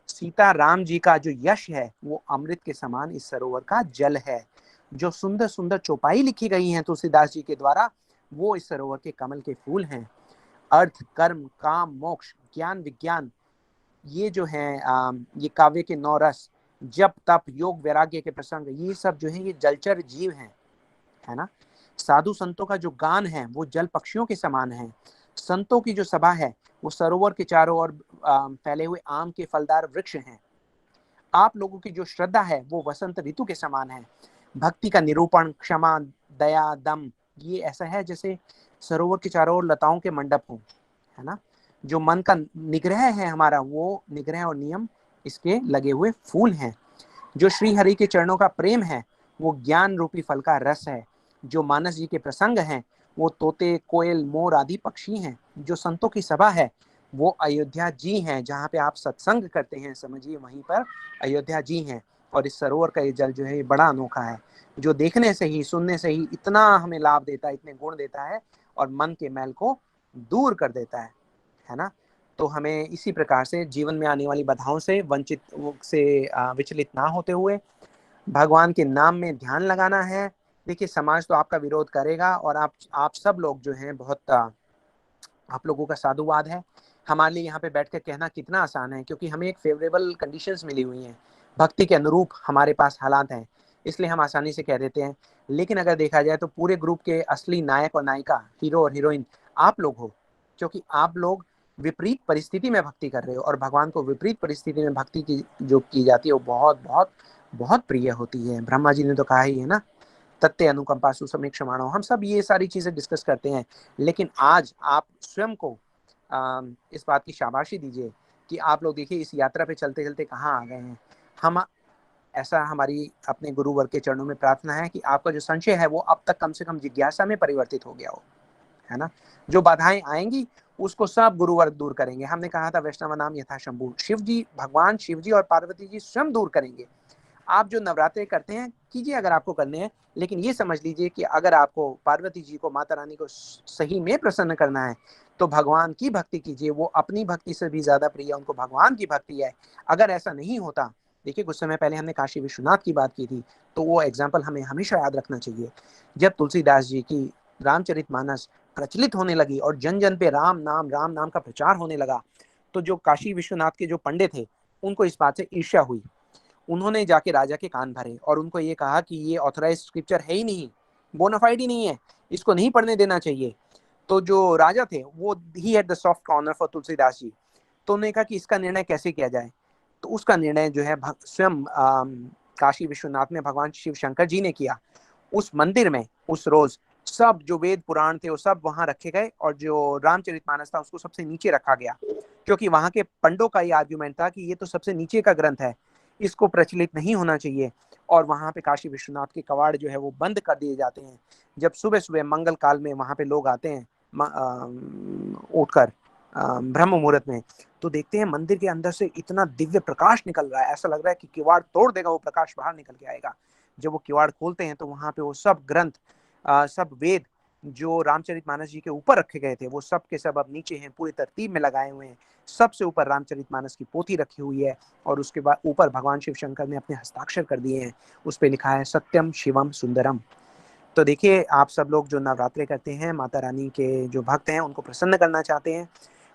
सीता राम जी का जो यश है वो अमृत के समान इस सरोवर का जल है। जो सुंदर सुंदर चौपाई लिखी गई हैं तुलसीदास जी के द्वारा, वो इस सरोवर के कमल के फूल हैं। अर्थ, कर्म, काम, मोक्ष, ज्ञान, विज्ञान, ये जो है ये काव्य के 9 रस, जप, तप, योग, वैराग्य के प्रसंग, ये सब जो है ये जलचर जीव हैं, है ना। साधु संतों का जो गान है वो जल पक्षियों के समान है। संतों की जो सभा है वो सरोवर के चारों ओर फैले हुए आम के फलदार वृक्ष हैं। आप लोगों की जो श्रद्धा है वो वसंत ऋतु के समान है। भक्ति का निरूपण, क्षमा, दया, दम, ये ऐसा है जैसे सरोवर के चारों ओर लताओं के मंडप हों, है ना। जो मन का निग्रह है हमारा, वो निग्रह और नियम इसके लगे हुए फूल हैं। जो श्री हरि के चरणों का प्रेम है वो ज्ञान रूपी फल का रस है। जो मानस जी के प्रसंग हैं वो तोते, कोयल, मोर आदि पक्षी हैं। जो संतों की सभा है वो अयोध्या जी हैं, जहाँ पे आप सत्संग करते हैं, समझिए वहीं पर अयोध्या जी हैं। और इस सरोवर का ये जल जो है ये बड़ा अनोखा है, जो देखने से ही, सुनने से ही इतना हमें लाभ देता है, इतने गुण देता है और मन के मैल को दूर कर देता है ना। तो हमें इसी प्रकार से जीवन में आने वाली बाधाओं से विचलित ना होते हुए भगवान के नाम में ध्यान लगाना है। देखिए समाज तो आपका विरोध करेगा, और आप सब लोग जो हैं बहुत आप लोगों का साधुवाद है। हमारे लिए यहाँ पे बैठ कर कहना कितना आसान है, क्योंकि हमें एक फेवरेबल कंडीशंस मिली हुई हैं, भक्ति के अनुरूप हमारे पास हालात हैं, इसलिए हम आसानी से कह देते हैं। लेकिन अगर देखा जाए तो पूरे ग्रुप के असली नायक और नायिका, हीरो और हीरोइन आप लोग हो, क्योंकि आप लोग विपरीत परिस्थिति में भक्ति कर रहे हो, और भगवान को विपरीत परिस्थिति में भक्ति की जो की जाती है वो बहुत बहुत बहुत प्रिय होती है। ब्रह्मा जी ने तो कहा ही है ना, तत्ते अनुकंपासु समीक्षमाणो। हम सब ये सारी चीजें डिस्कस करते हैं, लेकिन आज आप स्वयं को इस बात की शाबाशी दीजिए कि आप लोग देखिए इस यात्रा पे चलते चलते कहाँ आ गए हैं। हम ऐसा हमारी अपने गुरु वर्ग के चरणों में प्रार्थना है कि आपका जो संशय है वो अब तक कम से कम जिज्ञासा में परिवर्तित हो गया हो, है ना। जो बाधाएं आएंगी उसको सब गुरु वर्ग दूर करेंगे। हमने कहा था वैष्णव नाम यथा शंभु, शिव जी, भगवान शिव जी और पार्वती जी स्वयं दूर करेंगे। आप जो नवरात्रे करते हैं कीजिए अगर आपको करने हैं, लेकिन ये समझ लीजिए कि अगर आपको पार्वती जी को, माता रानी को सही में प्रसन्न करना है तो भगवान की भक्ति कीजिए। वो अपनी भक्ति से भी ज्यादा प्रिय उनको भगवान की भक्ति है। अगर ऐसा नहीं होता, देखिए कुछ समय पहले हमने काशी विश्वनाथ की बात की थी, तो वो एग्जाम्पल हमें हमेशा याद रखना चाहिए। जब तुलसीदास जी की रामचरितमानस प्रचलित होने लगी और जन जन पे राम नाम का प्रचार होने लगा, तो जो काशी विश्वनाथ के जो पंडित थे उनको इस बात से ईर्ष्या हुई। उन्होंने जाके राजा के कान भरे और उनको ये कहा कि ये ऑथराइज्ड स्क्रिप्चर है ही नहीं, बोनाफाइड ही नहीं है, इसको नहीं पढ़ने देना चाहिए। तो जो राजा थे वो ही had the soft corner for Tulsidas ji. तो उन्होंने कहा कि इसका निर्णय कैसे किया जाए। तो उसका निर्णय जो है स्वयं काशी विश्वनाथ में भगवान शिव शंकर जी ने किया। उस मंदिर में उस रोज सब जो वेद पुराण थे वो सब वहां रखे गए, और जो रामचरितमानस था उसको सबसे नीचे रखा गया, क्योंकि वहां के पंडों का ये आर्ग्यूमेंट था कि ये तो सबसे नीचे का ग्रंथ है, इसको प्रचलित नहीं होना चाहिए। और वहां पे काशी विश्वनाथ के कवाड़ जो है वो बंद कर दिए जाते हैं। जब सुबह सुबह मंगल काल में वहां पे लोग आते हैं उठकर ब्रह्म मुहूर्त में, तो देखते हैं मंदिर के अंदर से इतना दिव्य प्रकाश निकल रहा है, ऐसा लग रहा है कि किवाड़ तोड़ देगा वो प्रकाश बाहर निकल के आएगा। जब वो किवाड़ खोलते हैं तो वहां पे वो सब ग्रंथ, सब वेद जो रामचरितमानस जी के ऊपर रखे गए थे वो सब के सब अब नीचे हैं, पूरी तरतीब में लगाए हुए हैं। सबसे ऊपर रामचरितमानस की पोथी रखी हुई है, और उसके बाद ऊपर भगवान शिव शंकर ने अपने हस्ताक्षर कर दिए हैं, उस पे लिखा है सत्यम शिवम सुंदरम। तो देखिए आप सब लोग जो नवरात्रे करते हैं, माता रानी के जो भक्त हैं उनको प्रसन्न करना चाहते हैं,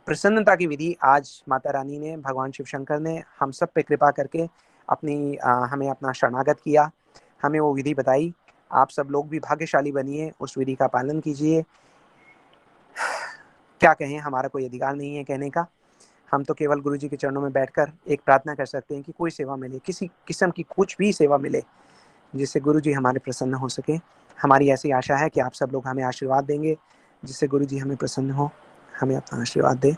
प्रसन्नता की विधि आज माता रानी ने, भगवान शिव शंकर ने हम सब पे कृपा करके अपनी हमें अपना शरणागत किया, हमें वो विधि बताई। आप सब लोग भी भाग्यशाली बनिए, उस विधि का पालन कीजिए। क्या कहें, हमारा कोई अधिकार नहीं है कहने का। हम तो केवल गुरु जी के चरणों में बैठकर एक प्रार्थना कर सकते हैं कि कोई सेवा मिले, किसी किस्म की कुछ भी सेवा मिले जिससे गुरु जी हमारे प्रसन्न हो सके। हमारी ऐसी आशा है कि आप सब लोग हमें आशीर्वाद देंगे जिससे गुरु जी हमें प्रसन्न हो, हमें अपना आशीर्वाद दे।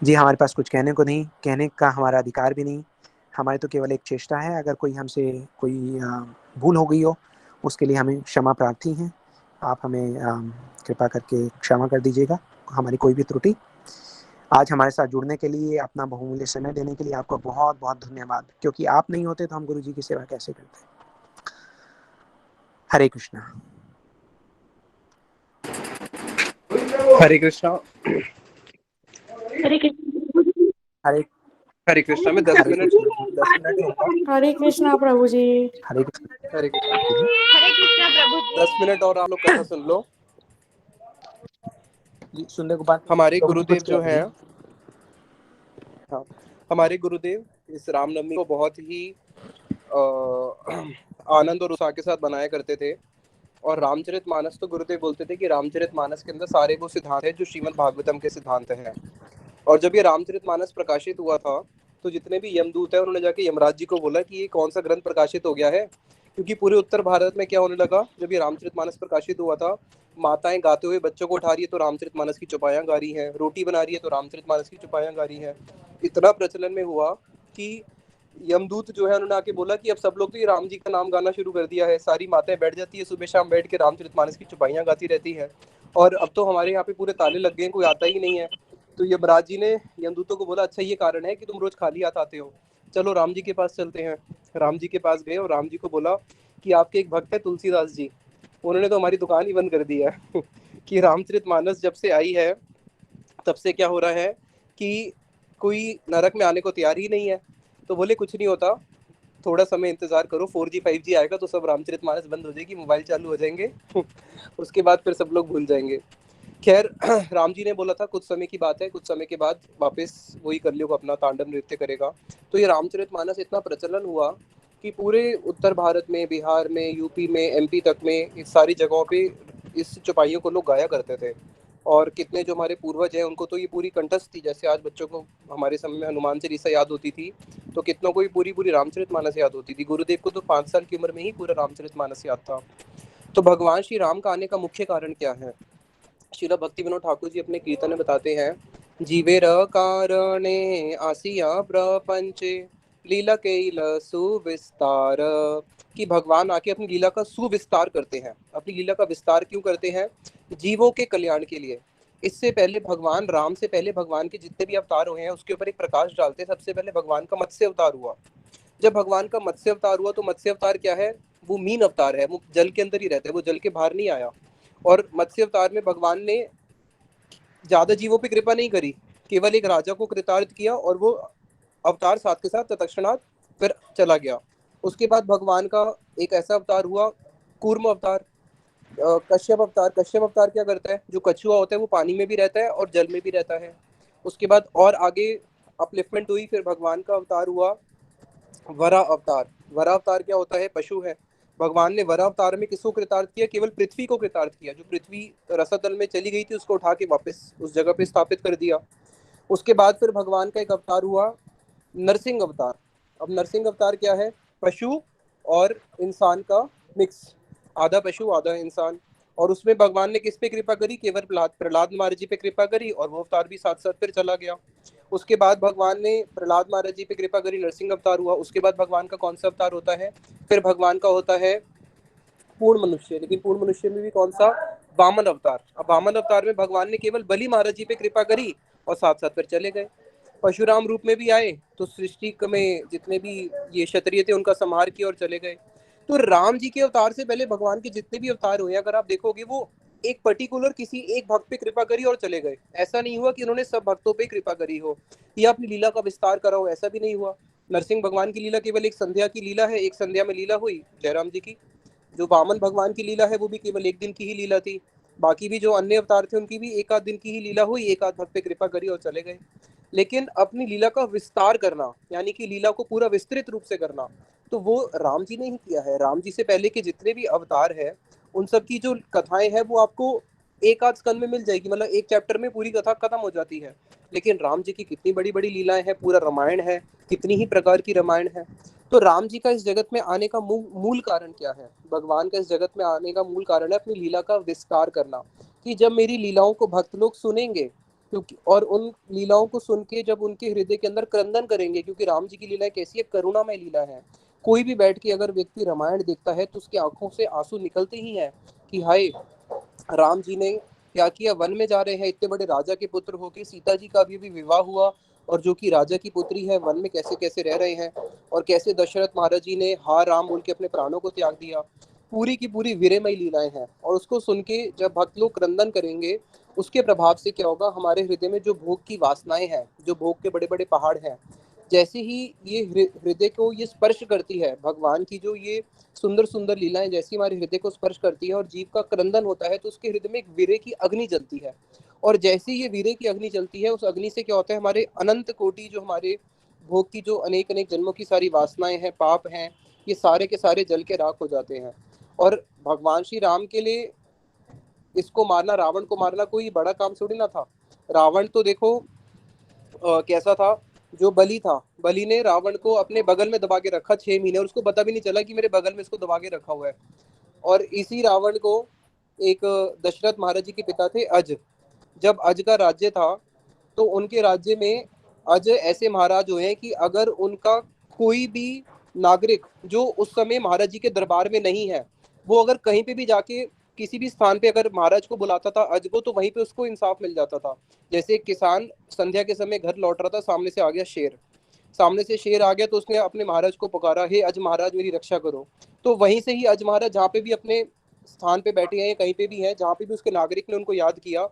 जी हमारे पास कुछ कहने को नहीं, कहने का हमारा अधिकार भी नहीं, हमारी तो केवल एक चेष्टा है। अगर कोई हमसे कोई भूल हो गई हो उसके लिए हमें क्षमा प्रार्थी हैं। आप हमें कृपा करके क्षमा कर दीजिएगा हमारी कोई भी त्रुटि। आज हमारे साथ जुड़ने के लिए, अपना बहुमूल्य समय देने के लिए आपको बहुत बहुत धन्यवाद, क्योंकि आप नहीं होते तो हम गुरु जी की सेवा कैसे करते। हरे कृष्णा। हरे कृष्णा। हरे कृष्ण। हरे हरे कृष्णा में 10 हरे मिनट कृष्णा। होगा। हरे कृष्णा प्रभु जी। हरे कृष्णा। हरे कृष्णा। हरे कृष्णा प्रभु जी। 10 मिनट और आप लोग कथा सुन लो। जी सुनने को बाद हमारे तो गुरुदेव कुछ जो कह हैं, हाँ, हमारे गुरुदेव इस रामनवमी को बहुत ही आनंद और उत्साह के साथ बनाया करते थे। और रामचरितमानस तो गुरुदेव बोलते थे कि रामचरितमानस के अंदर सारे वो सिद्धांत है जो श्रीमद् भागवतम के सिद्धांत हैं। और जब ये रामचरितमानस प्रकाशित हुआ था तो जितने भी यमदूत है उन्होंने जाके यमराज जी को बोला कि ये कौन सा ग्रंथ प्रकाशित हो गया है, क्योंकि पूरे उत्तर भारत में क्या होने लगा, जब ये रामचरितमानस प्रकाशित हुआ था, माताएं गाते हुए बच्चों को उठा रही है तो रामचरितमानस की चौपाइयां गा रही हैं, रोटी बना रही है तो रामचरितमानस की चौपाइयां गा रही हैं। इतना प्रचलन में हुआ कि यमदूत जो है उन्होंने आके बोला कि अब सब लोग तो ये राम जी का नाम गाना शुरू कर दिया है, सारी माताएं बैठ जाती है सुबह शाम बैठ के रामचरितमानस की चौपाइयां गाती रहती है, और अब तो हमारे यहाँ पे पूरे ताले लग गए हैं, कोई आता ही नहीं है। तो यमराज जी ने यमदूतों को बोला, अच्छा ये कारण है कि तुम रोज खाली हाथ आते हो, चलो राम जी के पास चलते हैं। राम जी के पास गए और राम जी को बोला कि आपके एक भक्त है तुलसीदास जी, उन्होंने तो हमारी दुकान ही बंद कर दी है कि रामचरितमानस जब से आई है तब से क्या हो रहा है कि कोई नरक में आने को तैयार ही नहीं है। तो बोले कुछ नहीं होता, थोड़ा समय इंतजार करो, 4G 5G आएगा तो सब रामचरितमानस बंद हो जाएगी, मोबाइल चालू हो जाएंगे उसके बाद फिर सब लोग भूल जाएंगे। खैर राम जी ने बोला था कुछ समय की बात है, कुछ समय के बाद वापस वही कलयुग अपना तांडव नृत्य करेगा। तो ये रामचरितमानस इतना प्रचलन हुआ कि पूरे उत्तर भारत में, बिहार में, यूपी में, MP तक में, इस सारी जगहों पे इस चौपाइयों को लोग गाया करते थे। और कितने जो हमारे पूर्वज हैं उनको तो ये पूरी कंठस्थ थी, जैसे आज बच्चों को हमारे समय में हनुमान चालीसा याद होती थी, तो कितनों को पूरी पूरी रामचरितमानस याद होती थी। गुरुदेव को तो 5 साल की उम्र में ही पूरा रामचरितमानस याद था। तो भगवान श्री राम का आने का मुख्य कारण क्या है? श्रील भक्ति विनोद ठाकुर जी अपने कीर्तन में बताते हैं, जीवेर कारणे आसिया प्रपंचे लीला कैल सुविस्तार, कि भगवान आके अपनी लीला का सुविस्तार करते हैं। अपनी लीला का विस्तार क्यों करते हैं? जीवों के कल्याण के लिए। इससे पहले भगवान राम से पहले भगवान के जितने भी अवतार हुए हैं उसके ऊपर एक प्रकाश डालते हैं। सबसे पहले भगवान का मत्स्य अवतार हुआ। जब भगवान का मत्स्य अवतार हुआ तो मत्स्य अवतार क्या है? वो मीन अवतार है, वो जल के अंदर ही रहता है, वो जल के बाहर नहीं आया। और मत्स्य अवतार में भगवान ने ज्यादा जीवों पे कृपा नहीं करी, केवल एक राजा को कृतार्थ किया और वो अवतार साथ के साथ तत्क्षणात फिर चला गया। उसके बाद भगवान का एक ऐसा अवतार हुआ कूर्म अवतार, कश्यप अवतार। कश्यप अवतार क्या करता है? जो कछुआ होता है वो पानी में भी रहता है और जल में भी रहता है। उसके बाद और आगे अपलिफ्टमेंट हुई, फिर भगवान का अवतार हुआ वरा अवतार। वरा अवतार क्या होता है? पशु है। भगवान ने वरा अवतार में किसको कृतार्थ किया? केवल पृथ्वी को कृतार्थ किया। जो पृथ्वी रसातल में चली गई थी उसको उठा के वापस उस जगह पे स्थापित कर दिया। उसके बाद फिर भगवान का एक अवतार हुआ नरसिंह अवतार। अब नरसिंह अवतार क्या है? पशु और इंसान का मिक्स, आधा पशु आधा इंसान। और उसमें भगवान ने किस पे कृपा करी? केवल प्रहलाद महाराज जी पे कृपा करी और वो अवतार भी साथ साथ फिर चला गया। उसके बाद भगवान ने प्रहलाद महाराज जी पे कृपा करी, नरसिंह अवतार हुआ। उसके बाद भगवान का कौन सा अवतार होता है? फिर भगवान का होता है पूर्ण मनुष्य। लेकिन पूर्ण मनुष्य में भी कौन सा? वामन अवतार। अब वामन अवतार में भगवान ने केवल बलि महाराज जी पे कृपा करी और साथ साथ फिर चले गए। परशुराम रूप में भी आए तो सृष्टि में जितने भी ये क्षत्रिय थे उनका संहार किया और चले गए। तो राम जी के अवतार से पहले भगवान के जितने भी अवतार हुए अगर आप देखोगे वो एक पर्टिकुलर किसी एक भक्त पे कृपा करी और चले गए। ऐसा नहीं हुआ कि उन्होंने सब भक्तों पे कृपा करी हो या अपनी लीला का विस्तार करा हो, ऐसा भी नहीं हुआ। नरसिंह भगवान की लीला केवल एक संध्या की लीला है, एक संध्या में लीला हुई जयराम जी की। जो वामन भगवान की लीला है वो भी केवल एक दिन की ही लीला थी। बाकी भी जो अन्य अवतार थे उनकी भी एक आध दिन की ही लीला हुई, एक आध भक्त पे कृपा करी और चले गए। लेकिन अपनी लीला का विस्तार करना यानी कि लीला को पूरा विस्तृत रूप से करना तो वो राम जी ने ही किया है। राम जी से पहले के जितने भी अवतार है उन सब की जो कथाएं हैं वो आपको एक आध स्कंद में मिल जाएगी, मतलब एक चैप्टर में पूरी कथा खत्म हो जाती है। लेकिन राम जी की कितनी बड़ी बड़ी लीलाएं हैं, पूरा रामायण है, कितनी ही प्रकार की रामायण है। तो राम जी का इस जगत में आने का मूल कारण क्या है? भगवान का इस जगत में आने का मूल कारण है अपनी लीला का विस्तार करना, कि जब मेरी लीलाओं को भक्त लोग सुनेंगे, क्योंकि और उन लीलाओं को सुन के जब उनके हृदय के अंदर क्रंदन करेंगे, क्योंकि राम जी की लीला कैसी है, करुणामय लीला है। कोई भी बैठ के अगर व्यक्ति रामायण देखता है तो उसकी आंखों से आंसू निकलते ही हैं कि हाय, राम जी ने क्या किया, वन में जा रहे हैं, इतने बड़े राजा के पुत्र होके, सीता जी का भी विवाह हुआ, और जो कि राजा की पुत्री है, वन में कैसे कैसे रह रहे हैं, और कैसे दशरथ महाराज जी ने हा राम बोल के अपने प्राणों को त्याग दिया। पूरी की पूरी वीरमयी लीलाएं हैं। और उसको सुन के जब भक्त लोग क्रंदन करेंगे, उसके प्रभाव से क्या होगा, हमारे हृदय में जो भोग की वासनाएं हैं, जो भोग के बड़े बड़े पहाड़ हैं, जैसे ही ये हृदय को ये स्पर्श करती है, भगवान की जो ये सुंदर सुंदर लीलाएं जैसी हमारे हृदय को स्पर्श करती है और जीव का क्रंदन होता है, तो उसके हृदय में एक वीर्य की अग्नि जलती है। और जैसे ही ये वीर्य की अग्नि जलती है, उस अग्नि से क्या होता है, हमारे अनंत कोटि जो हमारे भोग की जो अनेक अनेक जन्मों की सारी वासनाएं हैं, पाप हैं, ये सारे के सारे जल के राख हो जाते हैं। और भगवान श्री राम के लिए इसको मारना, रावण को मारना कोई बड़ा काम थोड़ी ना था। रावण तो देखो कैसा था, जो बलि था, बलि ने रावण को अपने बगल में दबा के रखा 6 महीने, और उसको पता भी नहीं चला कि मेरे बगल में इसको दबा के रखा हुआ है। और इसी रावण को एक दशरथ महाराज जी के पिता थे अज, जब अज का राज्य था, तो उनके राज्य में अज ऐसे महाराज हुए हैं कि अगर उनका कोई भी नागरिक जो उस समय महाराज जी के दरबार में नहीं है, वो अगर कहीं पे भी जाके किसी भी स्थान पे अगर महाराज को बुलाता था अज को, तो वहीं पे उसको इंसाफ मिल जाता था। जैसे एक किसान संध्या के समय घर लौट रहा था, सामने से आ गया शेर, सामने से शेर आ गया, तो उसने अपने महाराज को पुकारा, हे अज महाराज मेरी रक्षा करो। तो वहीं से ही अज महाराज जहाँ पे भी अपने स्थान पे बैठे हैं, कहीं पे भी हैं, जहाँ पे भी उसके नागरिक ने उनको याद किया,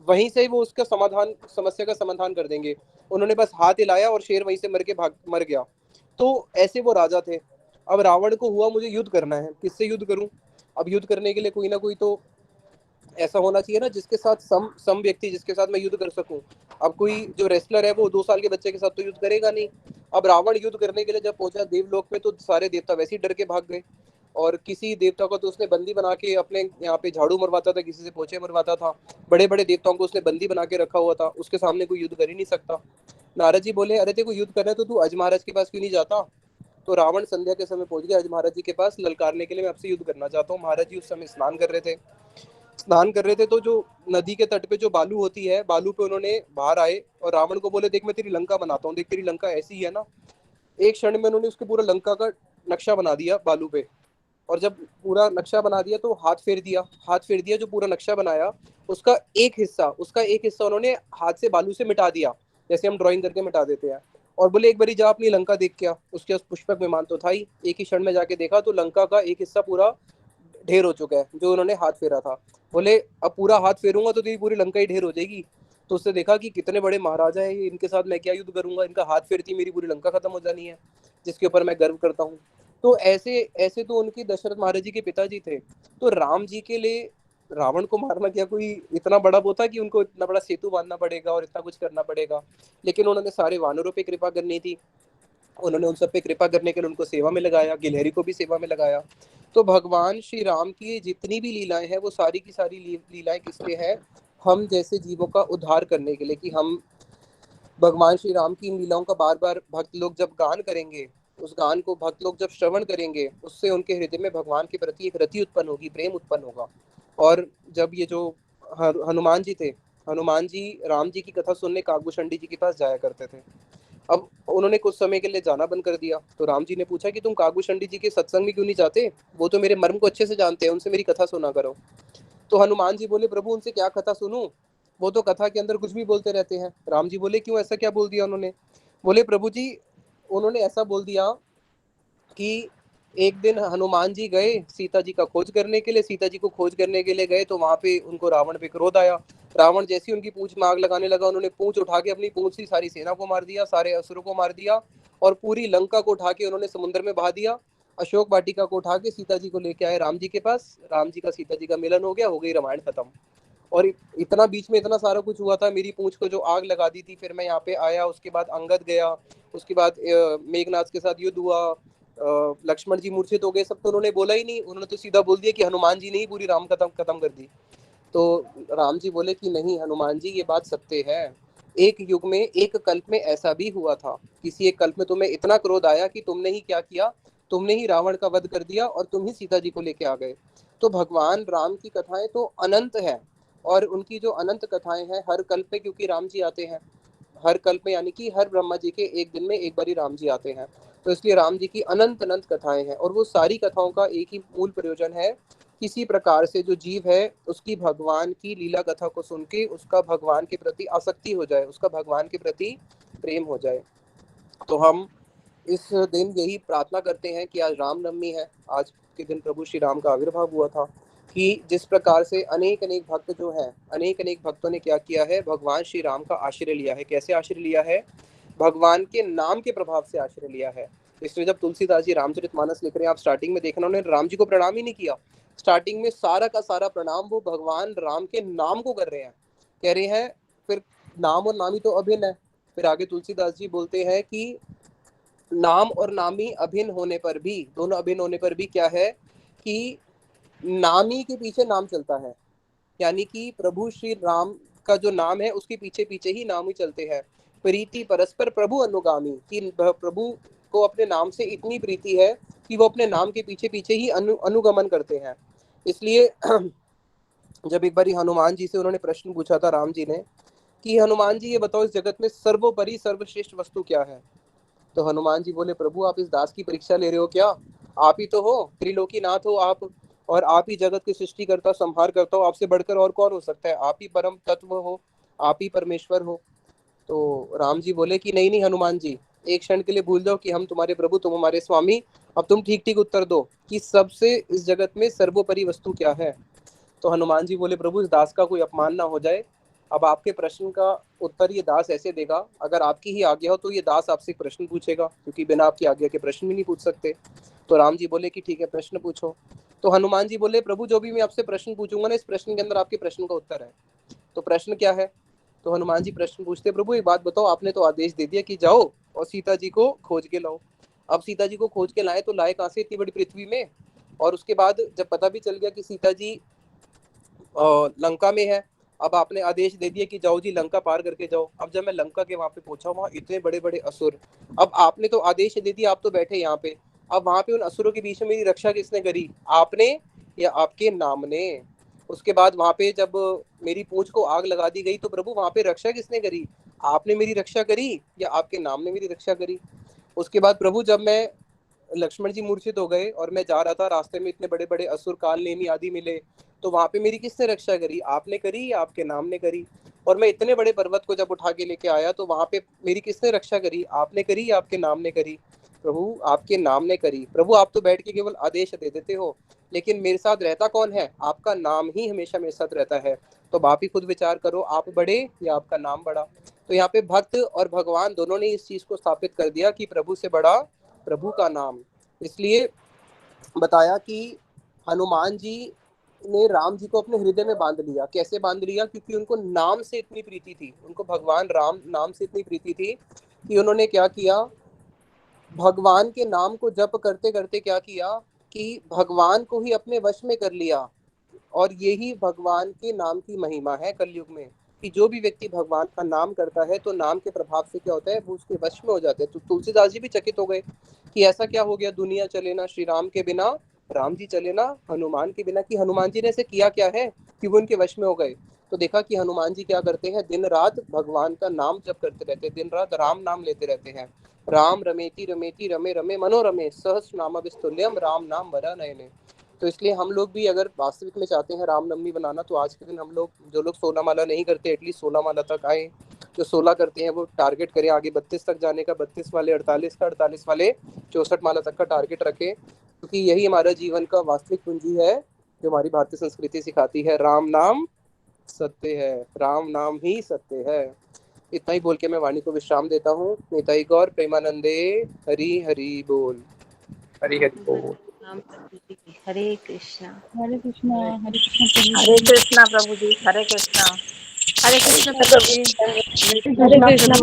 वहीं से ही वो उसका समाधान, समस्या का समाधान कर देंगे। उन्होंने बस हाथ हिलाया और शेर वहीं से मर गया। तो ऐसे वो राजा थे। अब रावण को हुआ मुझे युद्ध करना है, किससे युद्ध करूं? अब युद्ध करने के लिए कोई ना कोई तो ऐसा होना चाहिए ना जिसके साथ सम व्यक्ति, जिसके साथ मैं युद्ध कर सकूं। अब कोई जो रेसलर है वो 2 साल के बच्चे के साथ तो युद्ध करेगा नहीं। अब रावण युद्ध करने के लिए जब पहुंचा देवलोक में, तो सारे देवता वैसे ही डर के भाग गए, और किसी देवता को तो उसने बंदी बना के अपने यहाँ पे झाड़ू मरवाता था, किसी से पोछे मरवाता था, बड़े बड़े देवताओं को उसने बंदी बना के रखा हुआ था, उसके सामने कोई युद्ध कर ही नहीं सकता। नारद जी बोले, अरे तेरे को युद्ध करना है तो तू अज महाराज के पास क्यों नहीं जाता? तो रावण संध्या के समय पहुंच गया अज महाराज जी के पास, ललकारने के लिए, मैं आपसे युद्ध करना चाहता हूँ। महाराज जी उस समय स्नान कर रहे थे, तो जो नदी के तट पे जो बालू होती है, बालू पे उन्होंने बाहर आए और रावण को बोले, देख मैं तेरी लंका बनाता हूँ, देख तेरी लंका ऐसी ही है ना। एक क्षण में उन्होंने उसके पूरा लंका का नक्शा बना दिया बालू पे, और जब पूरा नक्शा बना दिया तो हाथ फेर दिया, जो पूरा नक्शा बनाया उसका एक हिस्सा उन्होंने हाथ से बालू से मिटा दिया, जैसे हम ड्राइंग करके मिटा देते हैं। और बोले एक बारी जा अपनी लंका देख के आ। उसके पुष्पक विमान तो था ही, एक ही क्षण में जाके देखा तो लंका का एक हिस्सा पूरा ढेर हो चुका है, जो उन्होंने हाथ फेरा था। बोले अब पूरा हाथ फेरूंगा तो तेरी पूरी लंका ही ढेर हो जाएगी। तो उससे देखा कि कितने बड़े महाराजा है, इनके साथ मैं क्या युद्ध करूंगा, इनका हाथ फेरती मेरी पूरी लंका खत्म हो जानी है, जिसके ऊपर मैं गर्व करता हूँ। तो ऐसे तो उनके दशरथ महाराज जी के पिताजी थे। तो राम जी के लिए रावण को मारना क्या कोई इतना बड़ा वो था कि उनको इतना बड़ा सेतु बांधना पड़ेगा और इतना कुछ करना पड़ेगा? लेकिन उन्होंने सारे वानरों पे कृपा करनी थी, उन्होंने उन सब पे कृपा करने के लिए उनको सेवा में लगाया, गिलहरी को भी सेवा में लगाया। तो भगवान श्री राम की जितनी भी लीलाएं हैं, वो सारी की सारी लीलाएं किस लिए है? हम जैसे जीवों का उद्धार करने के लिए, कि हम भगवान श्री राम की इन लीलाओं का बार बार भक्त लोग जब गान करेंगे, उस गान को भक्त लोग जब श्रवण करेंगे, उससे उनके हृदय में भगवान के प्रति एक रति उत्पन्न होगी, प्रेम उत्पन्न होगा। और जब ये जो हनुमान जी थे, हनुमान जी राम जी की कथा सुनने काकभूषणी जी के पास जाया करते थे। अब उन्होंने कुछ समय के लिए जाना बंद कर दिया, तो राम जी ने पूछा कि तुम काकभूषणी जी के सत्संग में क्यों नहीं जाते? वो तो मेरे मर्म को अच्छे से जानते हैं, उनसे मेरी कथा सुना करो। तो हनुमान जी बोले, प्रभु उनसे क्या कथा सुनूं, वो तो कथा के अंदर कुछ भी बोलते रहते हैं। राम जी बोले, क्यों, ऐसा क्या बोल दिया उन्होंने? बोले, प्रभु जी उन्होंने ऐसा बोल दिया कि एक दिन हनुमान जी गए सीता जी का खोज करने के लिए, सीता जी को खोज करने के लिए गए, तो वहां पे उनको रावण पे क्रोध आया। रावण जैसी उनकी पूंछ में आग लगाने लगा, उन्होंने पूंछ उठा के अपनी पूंछ से सारी सेना को मार दिया, सारे असुरों को मार दिया, और पूरी लंका को उठा के उन्होंने समुद्र में बहा दिया। अशोक वाटिका को उठा के सीता जी को लेके आए राम जी के पास, राम जी का सीता जी का मिलन हो गया, हो गई रामायण खत्म। और इतना बीच में इतना सारा कुछ हुआ था, मेरी पूंछ को जो आग लगा दी थी, फिर मैं यहाँ पे आया, उसके बाद अंगद गया, उसके बाद मेघनाथ के साथ युद्ध हुआ, लक्ष्मण जी मूर्छित हो गए, सब तो उन्होंने बोला ही नहीं, उन्होंने तो सीधा बोल दिया कि हनुमान जी ने ही पूरी राम खत्म कर दी। तो राम जी बोले कि नहीं हनुमान जी, ये बात सत्य है। एक युग में, एक कल्प में ऐसा भी हुआ था। किसी एक कल्प में तुम्हें इतना क्रोध आया कि तुमने ही क्या किया, तुमने ही रावण का वध कर दिया और तुम ही सीता जी को लेके आ गए। तो भगवान राम की कथाएं तो अनंत है, और उनकी जो अनंत कथाएं हैं हर कल्प में, क्योंकि राम जी आते हैं हर कल्प में, यानी कि हर ब्रह्मा जी के एक दिन में एक बारी राम जी आते हैं। तो इसलिए राम जी की अनंत अनंत कथाएं हैं, और वो सारी कथाओं का एक ही मूल प्रयोजन है, किसी प्रकार से जो जीव है उसकी भगवान की लीला कथा को सुन के उसका भगवान के प्रति आसक्ति हो जाए, उसका भगवान के प्रति प्रेम हो जाए। तो हम इस दिन यही प्रार्थना करते हैं कि आज रामनवमी है, आज के दिन प्रभु श्री राम का आविर्भाव हुआ था, कि जिस प्रकार से अनेक अनेक भक्त जो हैं, अनेक अनेक भक्तों ने क्या किया है, भगवान श्री राम का आश्रय लिया है। कैसे आश्रय लिया है? भगवान के नाम के प्रभाव से आश्रय लिया है। इसलिए जब तुलसीदास जी रामचरितमानस लिख रहे हैं, आप स्टार्टिंग में देखना, उन्होंने राम जी को प्रणाम ही नहीं किया। स्टार्टिंग में सारा का सारा प्रणाम वो भगवान राम के नाम को कर रहे हैं, कह रहे हैं। फिर नाम और नामी तो अभिन्न है। फिर आगे तुलसीदास जी बोलते हैं कि नाम और नामी अभिन्न होने पर भी, दोनों अभिन्न होने पर भी क्या है कि नामी के पीछे नाम चलता है, यानी कि प्रभु श्री राम का जो नाम है उसके पीछे पीछे ही नाम ही चलते हैं। प्रीति परस्पर प्रभु अनुगामी, कि प्रभु को अपने नाम से इतनी प्रीति है कि वो अपने नाम के पीछे पीछे ही अनुगमन करते हैं। इसलिए जब एक बारी हनुमान जी से उन्होंने प्रश्न पूछा था राम जी ने कि हनुमान जी ये बताओ, इस जगत में सर्वोपरि सर्वश्रेष्ठ वस्तु क्या है? तो हनुमान जी बोले, प्रभु आप इस दास की परीक्षा ले रहे हो क्या? आप ही तो हो, त्रिलोकीनाथ हो आप, और आप ही जगत की सृष्टि करता, संहार करता हो, आपसे बढ़कर और कौन हो सकता है? आप ही परम तत्व हो, आप ही परमेश्वर हो। तो राम जी बोले कि नहीं नहीं हनुमान जी, एक क्षण के लिए भूल जाओ कि हम तुम्हारे प्रभु, तुम हमारे स्वामी। अब तुम ठीक ठीक उत्तर दो कि सबसे इस जगत में सर्वोपरि वस्तु क्या है? तो हनुमान जी बोले, प्रभु इस दास का कोई अपमान ना हो जाए। अब आपके प्रश्न का उत्तर ये दास ऐसे देगा, अगर आपकी ही आज्ञा हो तो ये दास आपसे प्रश्न पूछेगा, क्योंकि बिना आपकी आज्ञा के प्रश्न भी नहीं पूछ सकते। तो राम जी बोले कि ठीक है, प्रश्न पूछो। तो हनुमान जी बोले, प्रभु जो भी मैं आपसे प्रश्न पूछूंगा ना, इस प्रश्न के अंदर आपके प्रश्न का उत्तर है। तो प्रश्न क्या है? तो हनुमान जी प्रश्न पूछते, प्रभु एक बात बताओ, आपने तो आदेश दे दिया कि जाओ और सीता जी को खोज के लाओ। अब सीता जी को खोज के लाए तो लाए कहाँ से इतनी बड़ी पृथ्वी में? और उसके बाद जब पता भी चल गया कि सीता जी लंका में है, अब आपने आदेश दे दिया कि जाओ जी लंका पार करके जाओ। अब जब मैं लंका के वहां पे पहुंचा, वहां इतने बड़े बड़े असुर, अब आपने तो आदेश दे दिया, आप तो बैठे यहाँ पे, अब वहां पे उन असुरों के बीच में मेरी रक्षा किसने करी? आपने या आपके नाम ने? उसके बाद वहां पे जब मेरी पूंछ को आग लगा दी गई, तो प्रभु वहां पे रक्षा किसने करी? आपने मेरी रक्षा करी या आपके नाम ने मेरी रक्षा करी? उसके बाद प्रभु जब मैं, लक्ष्मण जी मूर्छित हो गए और मैं जा रहा था, रास्ते में इतने बड़े बड़े असुर काल नेमी आदि मिले, तो वहां पे मेरी किसने रक्षा करी? आपने करी या आपके नाम ने करी? और मैं इतने बड़े पर्वत को जब उठा के लेके आया, तो वहां पे मेरी किसने रक्षा करी? आपने करी या आपके नाम ने करी? प्रभु आपके नाम ने करी। प्रभु आप तो बैठ के केवल आदेश दे देते हो, लेकिन मेरे साथ रहता कौन है? आपका नाम ही हमेशा मेरे साथ रहता है। तो आप ही खुद विचार करो, आप बड़े या आपका नाम बड़ा? तो यहाँ पे भक्त और भगवान दोनों ने इस चीज को स्थापित कर दिया कि प्रभु से बड़ा प्रभु का नाम। इसलिए बताया कि हनुमान जी ने राम जी को अपने हृदय में बांध लिया। कैसे बांध लिया? क्योंकि उनको नाम से इतनी प्रीति थी, उनको भगवान राम नाम से इतनी प्रीति थी कि उन्होंने क्या किया, भगवान के नाम को जप करते करते क्या किया कि भगवान को ही अपने वश में कर लिया। और यही भगवान के नाम की महिमा है कलयुग में, कि जो भी व्यक्ति भगवान का नाम करता है तो नाम के प्रभाव से क्या होता है, वो उसके वश में हो जाते हैं। तो तुलसीदास जी भी चकित हो गए कि ऐसा क्या हो गया, दुनिया चले ना श्री राम के बिना, राम जी चले ना हनुमान के बिना। कि हनुमान जी ने ऐसे किया क्या है कि वो उनके वश में हो गए? तो देखा कि हनुमान जी क्या करते हैं, दिन रात भगवान का नाम जप करते रहते हैं, दिन रात राम नाम लेते रहते हैं। राम रमेति रमेति रमे रमे मनोरमे सहस्र नाम विस्तुल्यम राम नाम वरा नयने। तो इसलिए हम लोग भी अगर वास्तविक में चाहते हैं रामनवमी बनाना, तो आज के दिन हम लोग, जो लोग 16 माला नहीं करते, एटलीस्ट 16 माला तक आए। जो 16 करते हैं वो टारगेट करें आगे 32 तक जाने का, 32 वाले 48 का, 48 वाले 64 माला तक का टारगेट रखें, क्योंकि यही हमारा जीवन का वास्तविक पूंजी है, जो हमारी भारतीय संस्कृति सिखाती है। राम नाम सत्य है, राम नाम ही सत्य है। इतना ही बोल के मैं वाणी को विश्राम देता हूँ। निताई गौर प्रेमानंदे, हरि हरि बोल। हरि हरि बोल। हरे कृष्णा हरे कृष्णा हरे कृष्णा हरे कृष्णा प्रभु जी, हरे कृष्णा हरे कृष्ण प्रभु जी। हरे कृष्णा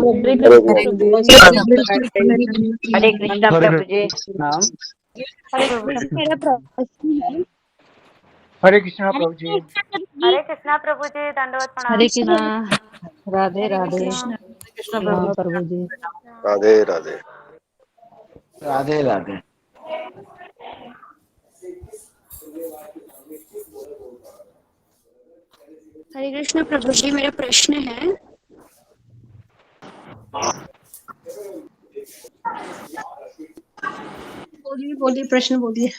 हरे कृष्णा प्रभु जी। नाम हरे कृष्ण। मेरा प्रश्न है हरे कृष्णा प्रभु जी। हरे कृष्णा प्रभु जी, दंडवत प्रणाम। हरे कृष्णा। राधे हरे राधे। कृष्णा। कृष्ण प्रभु प्रभु जी। राधे राधे। राधे राधे। हरे कृष्णा प्रभु जी, मेरा प्रश्न है। बोलिए बोलिए, प्रश्न बोलिए।